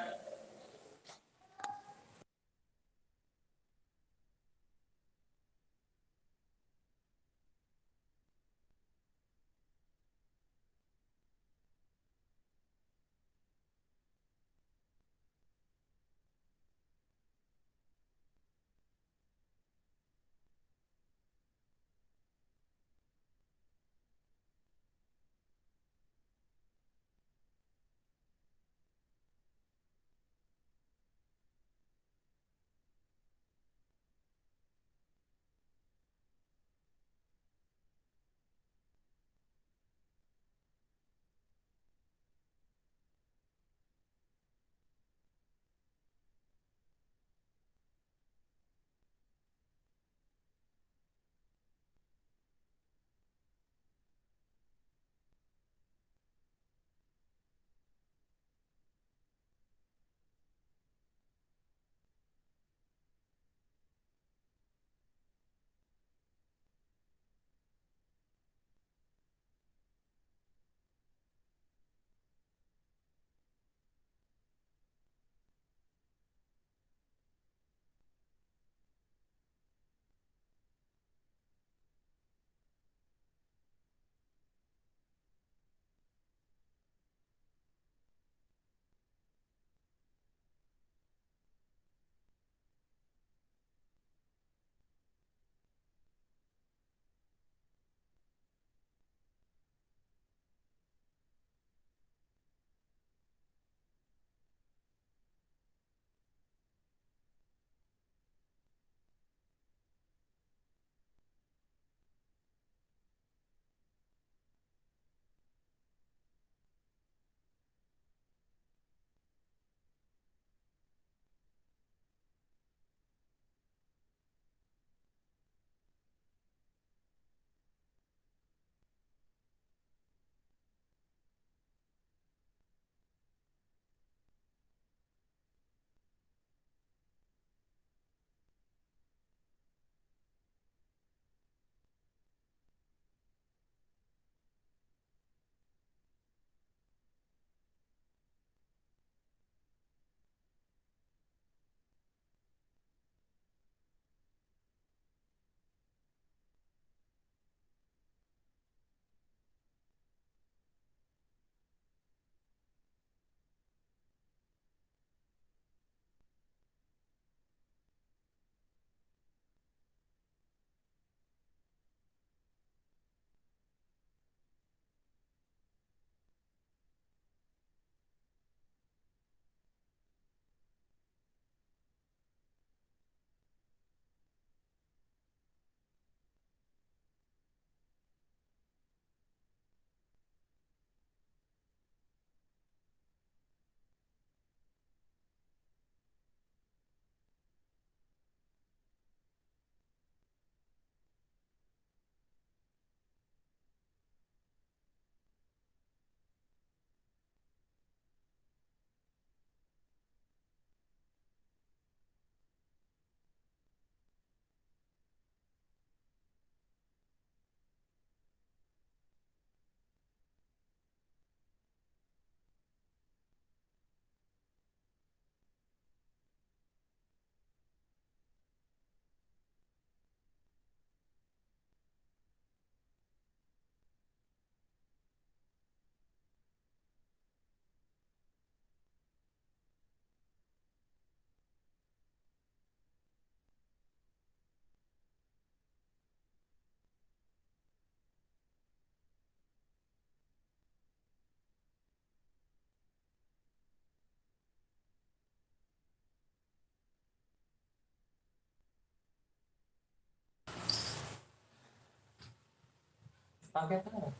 Speaker 1: pakai apa?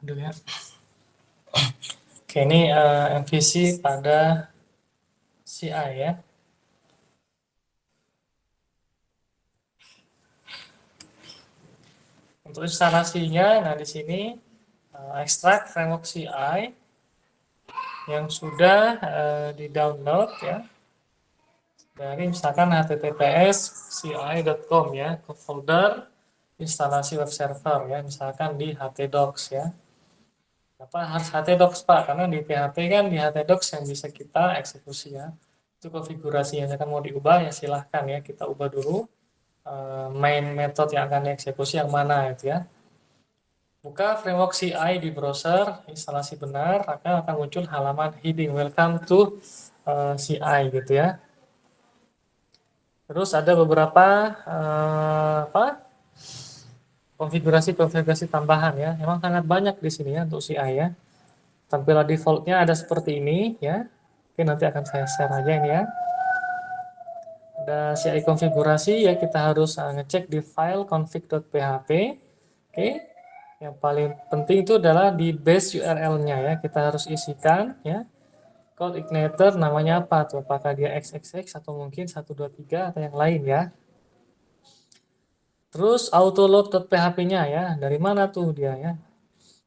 Speaker 1: Aduh ya. Oke, ini MVC pada CI ya. Untuk instalasinya, nah di sini ekstrak framework CI yang sudah di-download ya dari misalkan https ci.com ya ke folder instalasi web server ya, misalkan di htdocs ya. Apa harus htdocs Pak? Karena di PHP kan di htdocs yang bisa kita eksekusi ya. Itu konfigurasi yang akan mau diubah ya silahkan ya, kita ubah dulu main method yang akan dieksekusi yang mana itu ya. Buka framework CI di browser, instalasi benar, akan muncul halaman heading welcome to CI gitu ya. Terus ada beberapa konfigurasi-konfigurasi tambahan ya. Memang sangat banyak di sini ya untuk CI ya. Tampilan defaultnya ada seperti ini ya. Oke, nanti akan saya share aja ini ya. Ada CI konfigurasi ya, kita harus ngecek di file config.php. Oke. Yang paling penting itu adalah di base URL-nya ya. Kita harus isikan ya. Code igniter namanya apa tuh? Apakah dia XXX atau mungkin 123 atau yang lain ya. Terus autoload.php-nya ya. Dari mana tuh dia ya?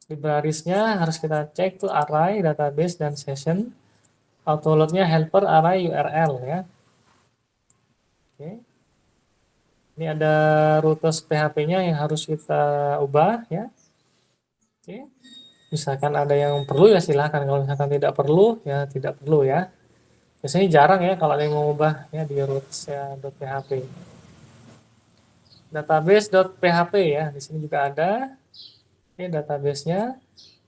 Speaker 1: Libraries-nya harus kita cek tuh array, database, dan session. Autoload-nya helper, array, URL ya. Oke. Ini ada rutes PHP-nya yang harus kita ubah ya. Oke. Misalkan ada yang perlu ya silahkan, kalau misalkan tidak perlu ya tidak perlu ya. Biasanya jarang ya kalau ada yang mau ubah ya di roots ya .php. Database.php ya, di sini juga ada. Ini database-nya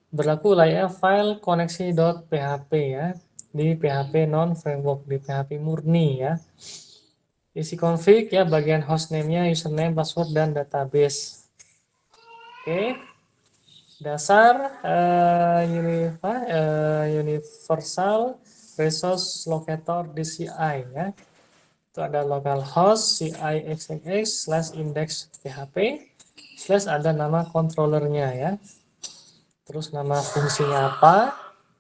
Speaker 1: berlaku layaknya file koneksi.php ya di PHP non framework, di PHP murni ya. Isi config ya, bagian hostname-nya, username, password, dan database. Oke. Dasar universal resource locator DCI ya. Itu ada localhost cixx/index.php / ada nama controllernya ya. Terus nama fungsinya apa?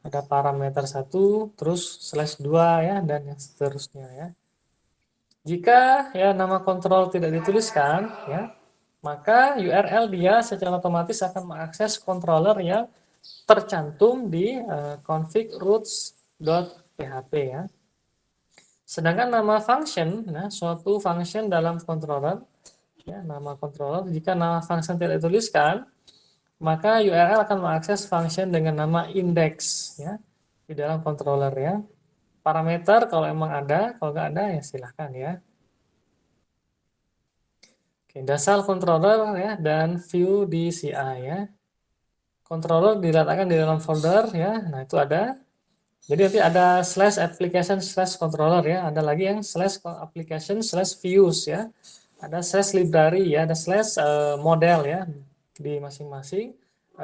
Speaker 1: Ada parameter 1, terus /2 ya, dan yang seterusnya ya. Jika ya nama kontrol tidak dituliskan ya, maka URL dia secara otomatis akan mengakses controller yang tercantum di config routes.php ya. Sedangkan nama function, nah suatu function dalam controller ya, nama controller, jika nama function tidak dituliskan, maka URL akan mengakses function dengan nama index ya di dalam controller ya. Parameter kalau emang ada, kalau nggak ada ya silahkan ya. Oke, dasar controller ya dan view di CI ya. Controller diletakkan di dalam folder ya. Nah, itu ada. Jadi nanti ada /application/controller ya. Ada lagi yang /application/views ya. Ada /library ya, ada /model ya. Di masing-masing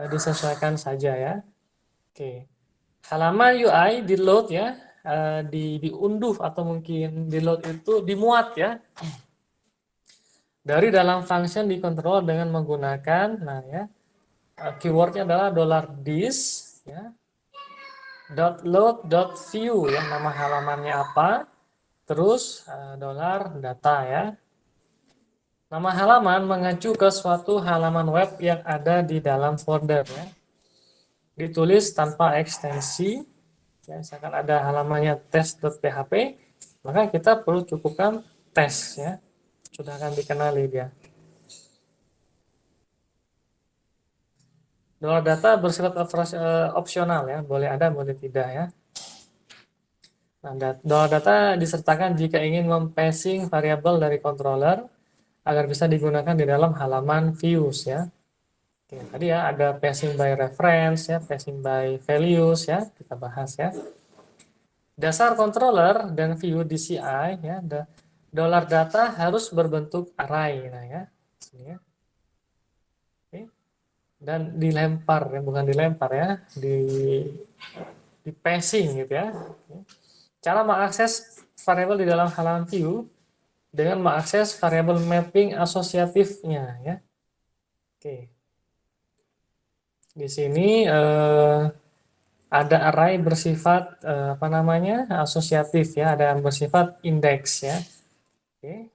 Speaker 1: disesuaikan saja ya. Oke. Halaman UI di load ya, diunduh atau mungkin di load itu dimuat ya. Dari dalam function dikontrol dengan menggunakan, nah ya, keywordnya adalah $this ya, .load.view ya, nama halamannya apa, terus $data ya. Nama halaman mengacu ke suatu halaman web yang ada di dalam folder ya. Ditulis tanpa ekstensi ya, misalkan ada halamannya test.php, maka kita perlu cukupkan tes ya, sudah akan dikenali dia. Data bersifat opsional ya, boleh ada boleh tidak ya. Nah, data disertakan jika ingin mem-passing variabel dari controller agar bisa digunakan di dalam halaman views ya. Oke, tadi ya ada passing by reference ya, passing by values ya, kita bahas ya. Dasar controller dan view DCI ya, $data harus berbentuk array nah ya. Sini ya. Oke. Dan dilempar ya, bukan dilempar ya, di passing gitu ya. Cara mengakses variabel di dalam halaman view dengan mengakses variabel mapping asosiatifnya ya. Oke. Di sini ada array bersifat apa namanya? Asosiatif ya, ada yang bersifat indeks ya. Oke.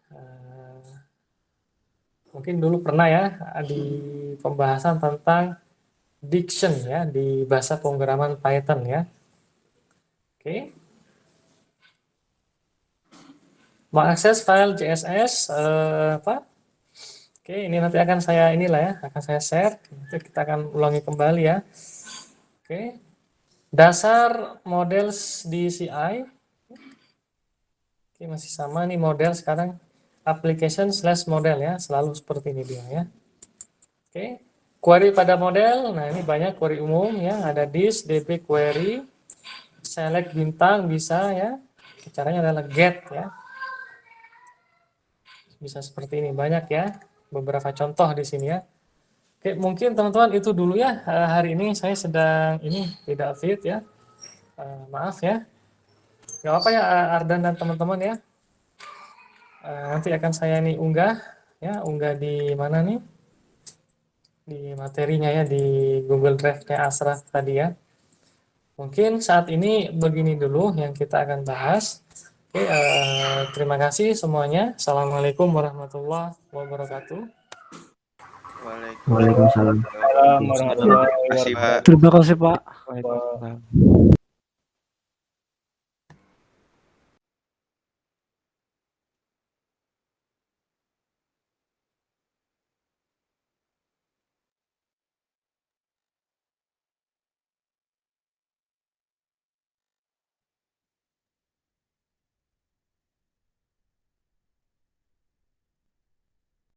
Speaker 1: Mungkin dulu pernah ya di pembahasan tentang diction ya di bahasa pemrograman Python ya. Oke. Mengakses file CSS apa? Oke, ini nanti akan saya inilah ya, akan saya share. Nanti kita akan ulangi kembali ya. Oke. Dasar model di CI. Oke, masih sama nih model sekarang application/model ya, selalu seperti ini dia ya. Oke. Query pada model. Nah, ini banyak query umum ya, ada this, db query, select bintang bisa ya. Caranya adalah get ya. Bisa seperti ini, banyak ya. Beberapa contoh di sini ya. Oke, mungkin teman-teman itu dulu ya. Hari ini saya sedang ini tidak fit ya. Maaf ya. Gak apa ya Ardan dan teman-teman ya. Nanti akan saya ini unggah ya, unggah di mana nih? Di materinya ya di Google Drive-nya Asraf tadi ya. Mungkin saat ini begini dulu yang kita akan bahas. Oke, terima kasih semuanya. Assalamualaikum warahmatullahi wabarakatuh.
Speaker 2: Waalaikumsalam.
Speaker 3: Waalaikumsalam warahmatullahi
Speaker 4: Terima kasih, Pak.
Speaker 3: wabarakatuh.
Speaker 5: Terima kasih Pak.
Speaker 3: Waalaikumsalam.